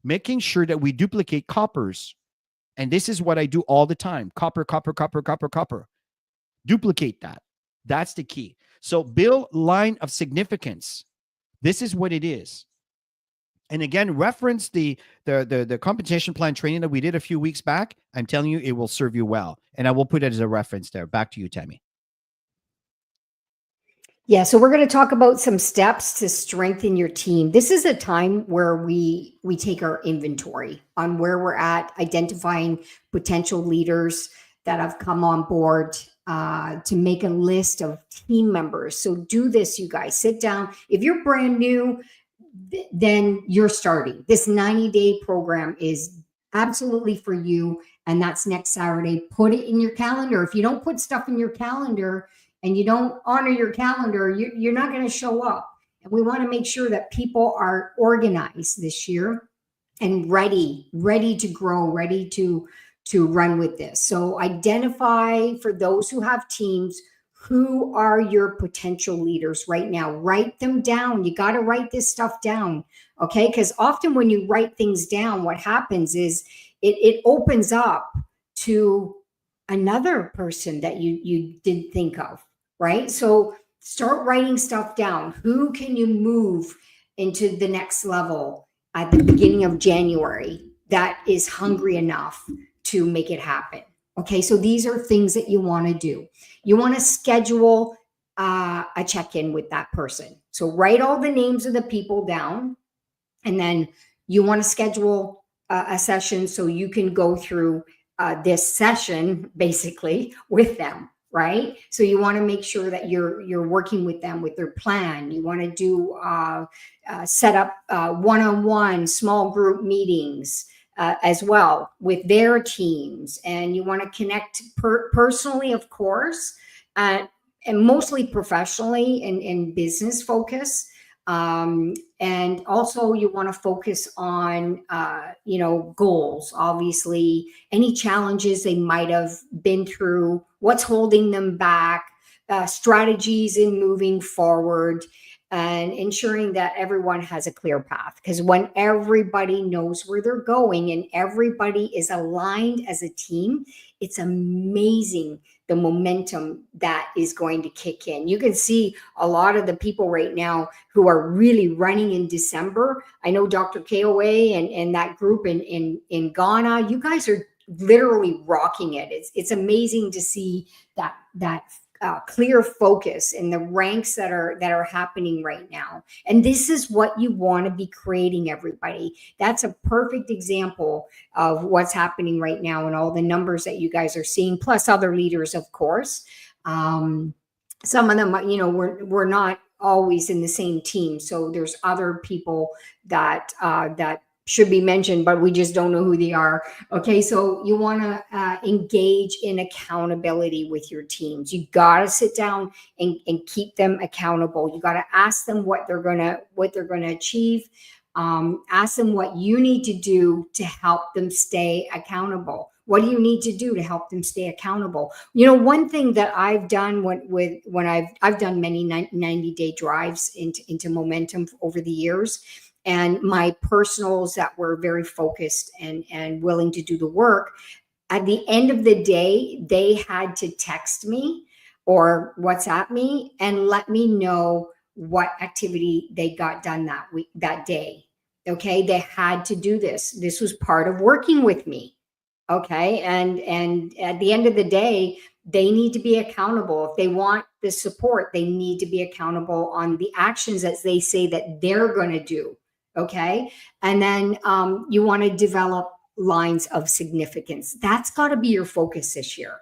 Making sure that we duplicate coppers. And this is what I do all the time. Copper, copper, copper, copper, copper. Duplicate that. That's the key. So build line of significance. This is what it is. And again, reference the compensation plan training that we did a few weeks back. I'm telling you, it will serve you well. And I will put it as a reference there. Back to you, Tammy. Yeah, so we're going to talk about some steps to strengthen your team. This is a time where we take our inventory on where we're at, identifying potential leaders that have come on board, to make a list of team members. So do this, you guys. Sit down. If you're brand new, then you're starting. This 90-day program is absolutely for you, and that's next Saturday. Put it in your calendar. If you don't put stuff in your calendar and you don't honor your calendar, you're not going to show up. And we want to make sure that people are organized this year and ready to grow, ready to run with this. So identify, for those who have teams, who are your potential leaders right now. Write them down. You got to write this stuff down, okay? Because often when you write things down, what happens is it opens up to another person that you didn't think of, right? So start writing stuff down. Who can you move into the next level at the beginning of January that is hungry enough to make it happen? Okay, so these are things that you want to do. You want to schedule a check-in with that person. So write all the names of the people down, and then you want to schedule a session so you can go through this session basically with them, right? So you want to make sure that you're working with them with their plan. You want to do set up one-on-one small group meetings as well with their teams, and you want to connect personally, of course, and mostly professionally and business focus. And also you want to focus on, goals, obviously, any challenges they might have been through, what's holding them back, strategies in moving forward, and ensuring that everyone has a clear path. Because when everybody knows where they're going and everybody is aligned as a team, it's amazing the momentum that is going to kick in. You can see a lot of the people right now who are really running in December. I know Dr. KOA and that group in Ghana, you guys are literally rocking it. It's amazing to see that clear focus in the ranks that are happening right now. And this is what you want to be creating, everybody. That's a perfect example of what's happening right now and all the numbers that you guys are seeing, plus other leaders, of course. Some of them, we're not always in the same team, so there's other people that should be mentioned, but we just don't know who they are. Okay, so you want to engage in accountability with your teams. You got to sit down and keep them accountable. You got to ask them what they're gonna achieve. Ask them what you need to do to help them stay accountable. What do you need to do to help them stay accountable? One thing that I've done when I've done many 90-day drives into momentum over the years, and my personals that were very focused and willing to do the work, at the end of the day, they had to text me or WhatsApp me and let me know what activity they got done that day. Okay, they had to do this. This was part of working with me. Okay, and at the end of the day, they need to be accountable. If they want the support, they need to be accountable on the actions that they say that they're going to do. Okay, and then you want to develop lines of significance. That's got to be your focus this year.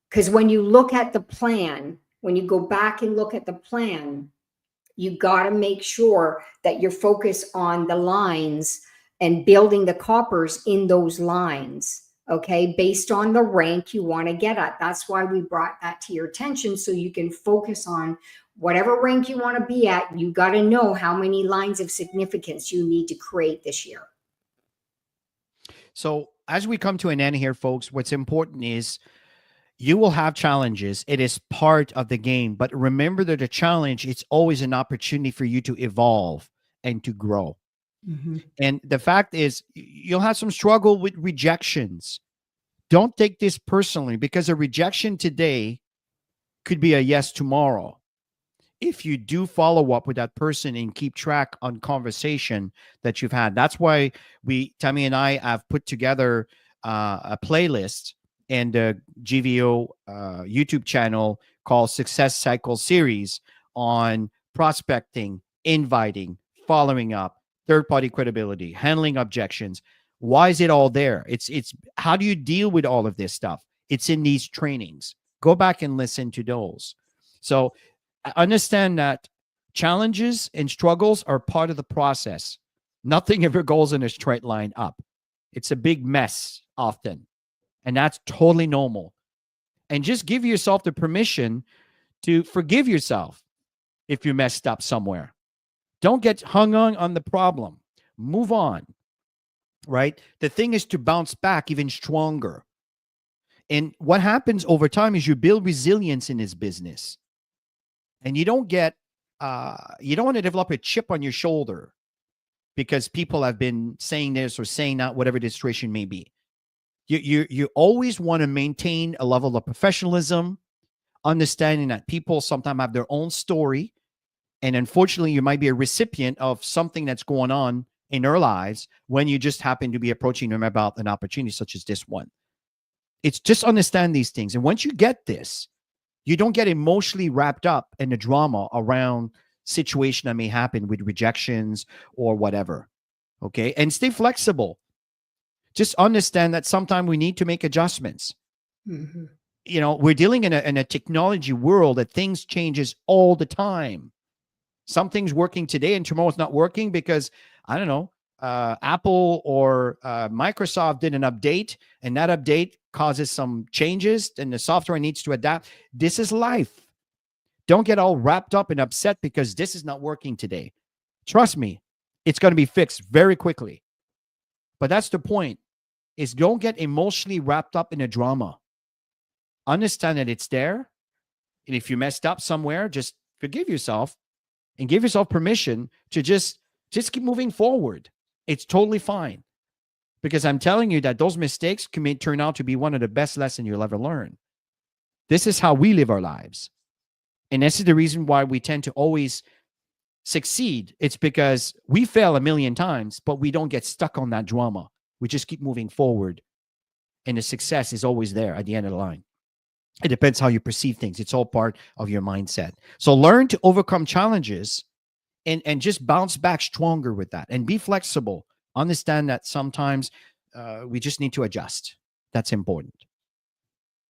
Because when you look at the plan, when you go back and look at the plan, you got to make sure that you're focused on the lines and building the coppers in those lines, okay, based on the rank you want to get at. That's why we brought that to your attention, so you can focus on whatever rank you want to be at. You got to know how many lines of significance you need to create this year. So as we come to an end here, folks, what's important is you will have challenges. It is part of the game. But remember that a challenge, it's always an opportunity for you to evolve and to grow. Mm-hmm. And the fact is, you'll have some struggle with rejections. Don't take this personally, because a rejection today could be a yes tomorrow. If you do follow up with that person and keep track on conversation that you've had. That's why Tammy and I have put together a playlist and a GVO YouTube channel called Success Cycle Series on prospecting, inviting, following up, third-party credibility, handling objections. Why is it all there? It's how do you deal with all of this stuff? It's in these trainings. Go back and listen to those. So understand that challenges and struggles are part of the process. Nothing ever goes in a straight line up. It's a big mess often. And that's totally normal. And just give yourself the permission to forgive yourself if you messed up somewhere. Don't get hung on the problem. Move on, right? The thing is to bounce back even stronger. And what happens over time is you build resilience in this business. And you don't want to develop a chip on your shoulder because people have been saying this or saying that, whatever the situation may be. You always want to maintain a level of professionalism, understanding that people sometimes have their own story. And unfortunately, you might be a recipient of something that's going on in their lives when you just happen to be approaching them about an opportunity such as this one. It's just understand these things. And once you get this, you don't get emotionally wrapped up in the drama around situation that may happen with rejections or whatever. Okay. And stay flexible. Just understand that sometimes we need to make adjustments. Mm-hmm. We're dealing in a technology world that things changes all the time. Something's working today and tomorrow it's not working because, I don't know, Apple or Microsoft did an update, and that update causes some changes and the software needs to adapt. This is life. Don't get all wrapped up and upset because this is not working today. Trust me, it's going to be fixed very quickly. But that's the point, is don't get emotionally wrapped up in a drama. Understand that it's there. And if you messed up somewhere, just forgive yourself and give yourself permission to just keep moving forward. It's totally fine. because I'm telling you that those mistakes may turn out to be one of the best lessons you'll ever learn. This is how we live our lives. And this is the reason why we tend to always succeed. It's because we fail a million times, but we don't get stuck on that drama. We just keep moving forward. And the success is always there at the end of the line. It depends how you perceive things. It's all part of your mindset. So learn to overcome challenges and just bounce back stronger with that, and be flexible. Understand that sometimes we just need to adjust. That's important.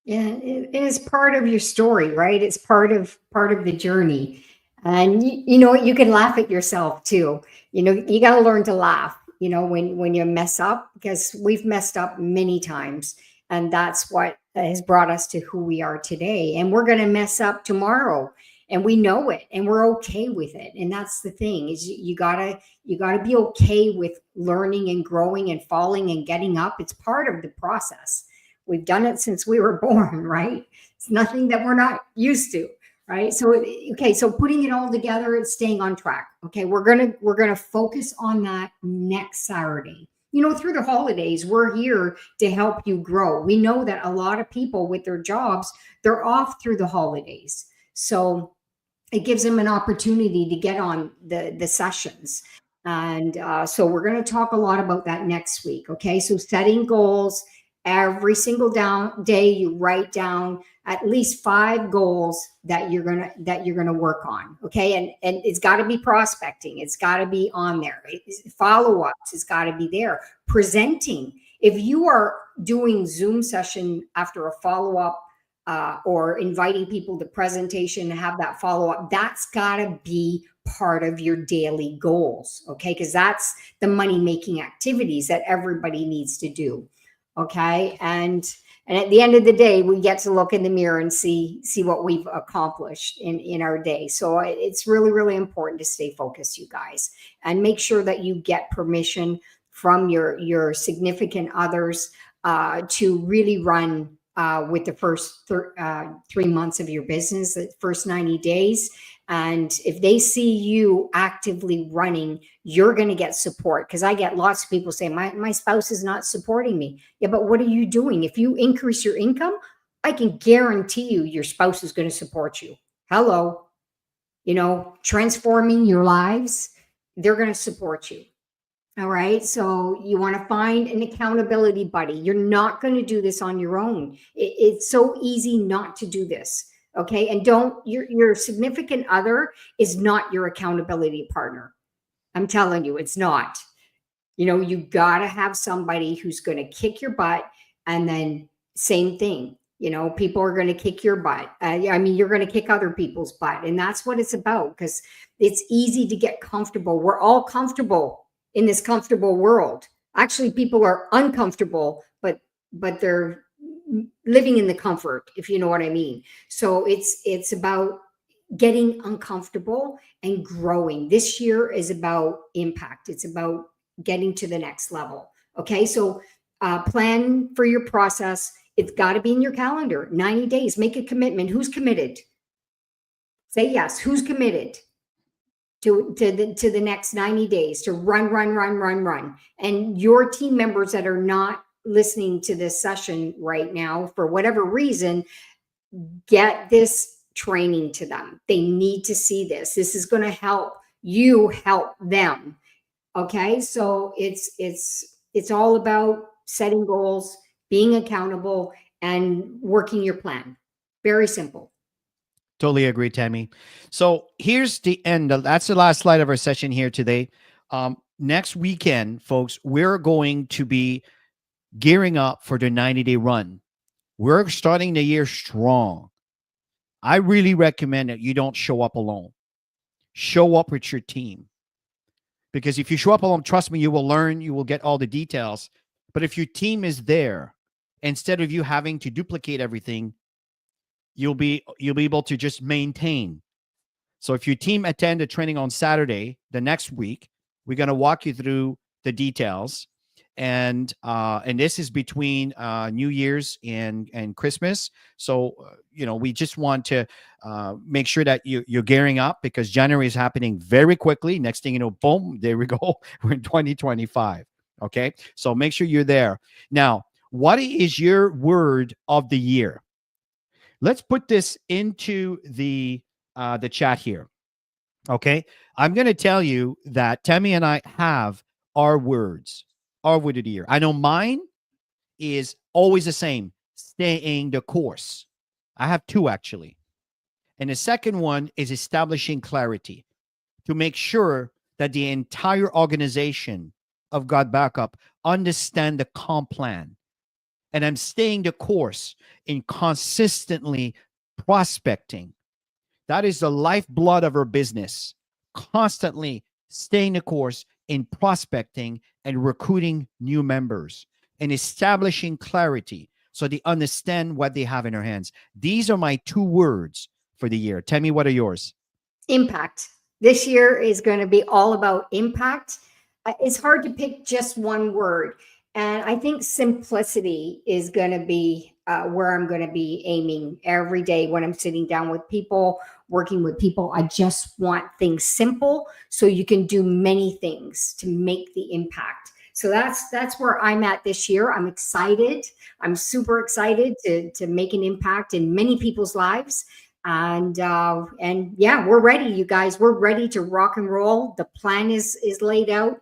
Yeah, it is part of your story, right? It's part of the journey. And you know what, you can laugh at yourself too. You know, you got to learn to laugh, when you mess up, because we've messed up many times, and that's what has brought us to who we are today. And we're going to mess up tomorrow, and we know it, and we're okay with it. And that's the thing, is you got to be okay with learning and growing and falling and getting up. It's part of the process. We've done it since we were born, right? It's nothing that we're not used to, right? So, okay, so putting it all together, it's staying on track. Okay, we're gonna focus on that next Saturday. Through the holidays, we're here to help you grow. We know that a lot of people with their jobs, they're off through the holidays, so it gives them an opportunity to get on the sessions. And so we're going to talk a lot about that next week. Okay, so setting goals. Every single day you write down at least 5 goals that you're gonna work on. Okay, and it's got to be prospecting. It's got to be on there. Follow ups. It's got to be there. Presenting. If you are doing Zoom session after a follow up, or inviting people to presentation to have that follow up, that's got to be part of your daily goals. Okay, because that's the money making activities that everybody needs to do. Okay, and at the end of the day, we get to look in the mirror and see what we've accomplished in our day. So it's really, really important to stay focused, you guys, and make sure that you get permission from your significant others to really run with the first 3 months of your business, the first 90 days. And if they see you actively running, you're going to get support. Because I get lots of people saying, my spouse is not supporting me. Yeah, but what are you doing? If you increase your income, I can guarantee you your spouse is going to support you. Hello. Transforming your lives, they're going to support you. All right. So you want to find an accountability buddy. You're not going to do this on your own. It's so easy not to do this. Okay. And your significant other is not your accountability partner. I'm telling you, it's not. You got to have somebody who's going to kick your butt, and then same thing. People are going to kick your butt. You're going to kick other people's butt. And that's what it's about, because it's easy to get comfortable. We're all comfortable in this comfortable world. Actually, people are uncomfortable, but they're living in the comfort, if you know what I mean. So it's about getting uncomfortable and growing. This year is about impact. It's about getting to the next level. Okay, so plan for your process. It's got to be in your calendar. 90 days. Make a commitment. Who's committed? Say yes. Who's committed to the next 90 days to run? And your team members that are not listening to this session right now, for whatever reason, get this training to them. They need to see this. This is going to help you help them. Okay, so it's all about setting goals, being accountable, and working your plan. Very simple. Totally agree, Tammy. So here's the end. That's the last slide of our session here today. Next weekend, folks, we're going to be gearing up for the 90-day run. We're starting the year strong. I really recommend that you don't show up alone. Show up with your team. Because if you show up alone, trust me, you will learn, you will get all the details. But if your team is there, instead of you having to duplicate everything, you'll be able to just maintain. So if your team attend a training on Saturday, the next week, we're going to walk you through the details. And this is between New Year's and Christmas. So, we just want to make sure that you're gearing up, because January is happening very quickly. Next thing you know, boom, there we go. We're in 2025. Okay. So make sure you're there. Now, what is your word of the year? Let's put this into the chat here. Okay. I'm going to tell you that Tammy and I have our words, our word of the year. I know mine is always the same, staying the course. I have two actually. And the second one is establishing clarity to make sure that the entire organization of GotBackup understand the comp plan. And I'm staying the course in consistently prospecting. That is the lifeblood of our business. Constantly staying the course in prospecting and recruiting new members and establishing clarity so they understand what they have in their hands. These are my two words for the year. Tell me, what are yours? Impact. This year is going to be all about impact. It's hard to pick just one word. And I think simplicity is going to be where I'm going to be aiming every day when I'm sitting down with people, working with people. I just want things simple so you can do many things to make the impact. So that's where I'm at this year. I'm excited. I'm super excited to make an impact in many people's lives. And yeah, we're ready, you guys. We're ready to rock and roll. The plan is laid out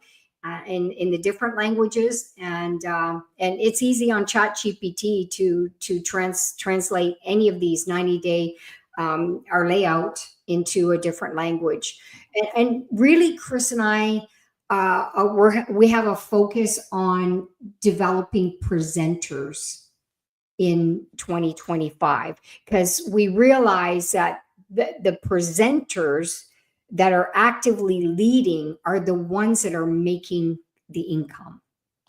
in the different languages, and it's easy on ChatGPT to translate any of these 90-day our layout into a different language. And really, Chris and I we have a focus on developing presenters in 2025, because we realize that the presenters that are actively leading are the ones that are making the income.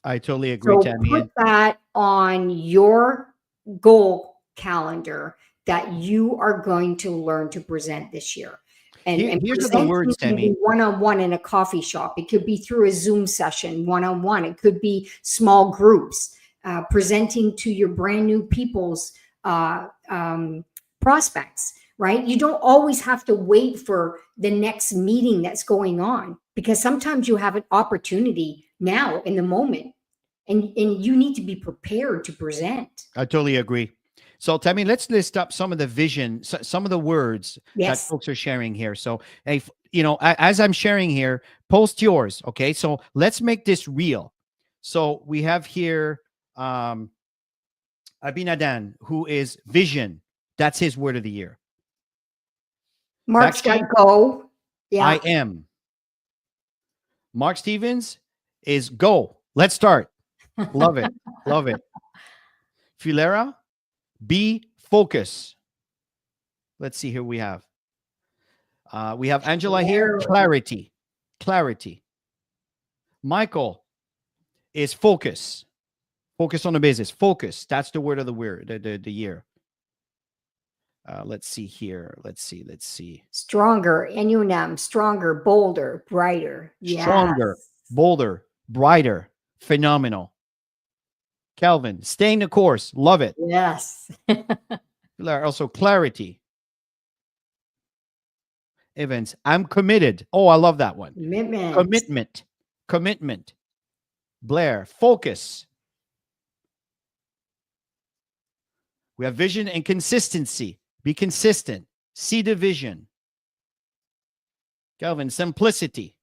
I totally agree, So Tammy. put that on your goal calendar that you are going to learn to present this year. And Here's the presenting words, can be Tammy. one-on-one in a coffee shop. It could be through a Zoom session, one-on-one. It could be small groups. Presenting to your brand new people's prospects, right? You don't always have to wait for the next meeting that's going on, because sometimes you have an opportunity now in the moment, and you need to be prepared to present. I totally agree. So, Tammy, let's list up some of the vision, some of the words that Yes. folks are sharing here. So, hey, as I'm sharing here, post yours. Okay. So let's make this real. So we have here Abinadan, who is vision. That's his word of the year. Mark's got Bakshi, go. Yeah. I am. Mark Stevens is go. Let's start. Love it. Love it. Filera, be focus. Let's see here we have. We have Angela here, clarity. Clarity. Michael is focus. Focus on the business. Focus. That's the word of the year. Let's see here. Let's see. Stronger, Enunam, stronger, bolder, brighter. Stronger, Yes. bolder, brighter, phenomenal. Calvin, staying the course. Love it. Yes. Also, clarity. Evans, I'm committed. Oh, I love that one. Commitment. Commitment. Blair, focus. We have vision and consistency. Be consistent. See the vision. Calvin, simplicity.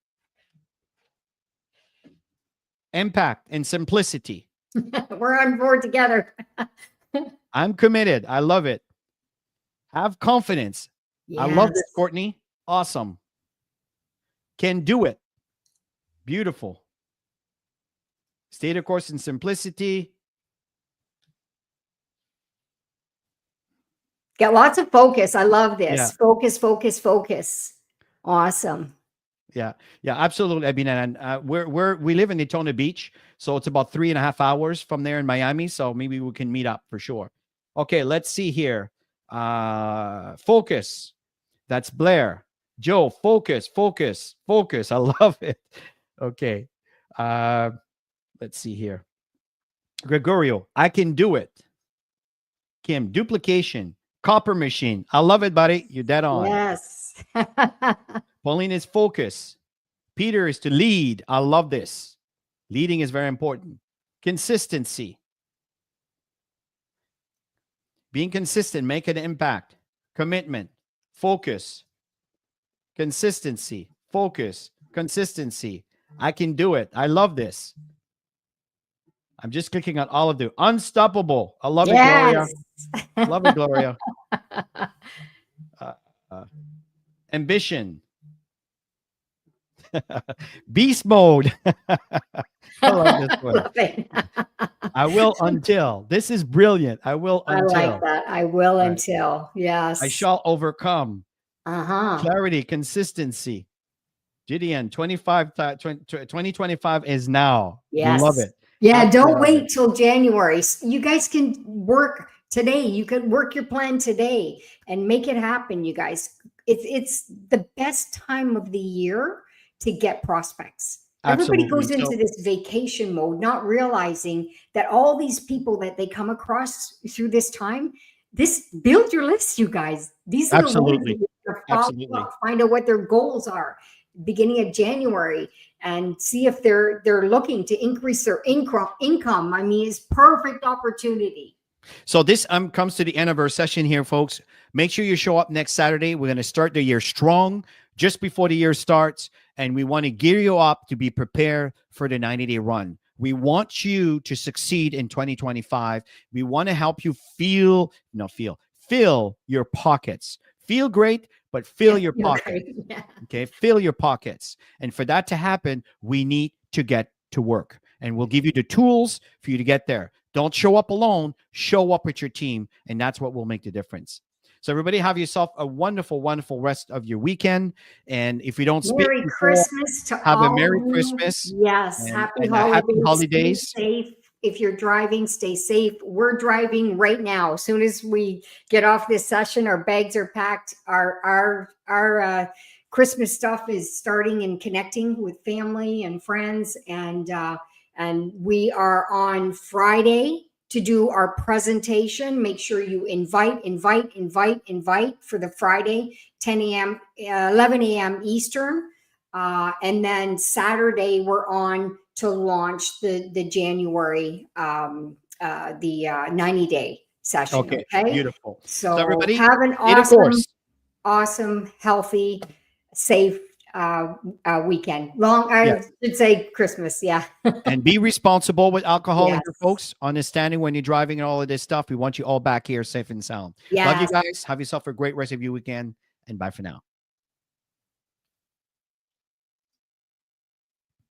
Impact and simplicity. We're on board together. I'm committed. I love it. Have confidence. Yes. I love this, Courtney. Awesome. Can do it. Beautiful. Stay the course in simplicity. Got lots of focus. I love this. Yeah. Focus, focus, focus. Awesome. Yeah, absolutely. I mean, and we live in Daytona Beach, so it's about 3.5 hours from there in Miami. So maybe we can meet up for sure. Okay, let's see here. Focus. That's Blair. Joe, focus, focus, focus. I love it. Okay. Let's see here. Gregorio, I can do it. Kim, duplication, copper machine. I love it, buddy. You're dead on. Yes. Pauline is focus. Peter is to lead. I love this. Leading is very important. Consistency. Being consistent, make an impact. Commitment, focus, consistency, focus, consistency. I can do it. I love this. I'm just clicking on all of them. Unstoppable. I love it, Gloria. Yes. Love it, Gloria. Uh, uh, ambition. Beast mode. I like this one. Love it. I will until. This is brilliant. I will I until. like that. I will Right. until. Yes. I shall overcome. Uh-huh. Clarity, consistency. Gideon, 2025 is now. Yes. Love it. Yeah, Absolutely don't love wait it. till January. You guys can work today. You can work your plan today and make it happen, you guys. It's the best time of the year to get prospects. Everybody Absolutely. goes into So, this vacation mode, not realizing that all these people that they come across through this time, this build your list, you guys. These are the ones that absolutely. you have to follow Absolutely. up, find out what their goals are beginning of January and see if they're looking to increase their income. I mean, it's perfect opportunity. So this comes to the end of our session here, folks. Make sure you show up next Saturday. We're going to start the year strong just before the year starts, and we want to gear you up to be prepared for the 90-day run. We want you to succeed in 2025. We want to help you fill your pockets. Feel great, but fill your pocket. Yeah. Okay, fill your pockets. And for that to happen, we need to get to work. And we'll give you the tools for you to get there. Don't show up alone, show up with your team, and that's what will make the difference. So everybody have yourself a wonderful, wonderful rest of your weekend. And if we don't speak Merry before, Christmas to have a all Merry of you. Christmas Yes, and happy a happy holidays. holidays. Stay safe. If you're driving, stay safe. We're driving right now. As soon as we get off this session, our bags are packed. Our Christmas stuff is starting and connecting with family and friends, and we are on Friday to do our presentation. Make sure you invite for the Friday, 10 a.m., 11 a.m. Eastern. And then Saturday, we're on to launch the January, the 90-day session. Okay, Okay. beautiful. So everybody, have an stay the course. awesome, healthy, safe weekend. I Yes. should say Christmas. Yeah. And be responsible with alcohol and your Yes. folks. Understanding when you're driving and all of this stuff. We want you all back here safe and sound. Love you Yes. guys. Have yourself a great rest of your weekend. And bye for now.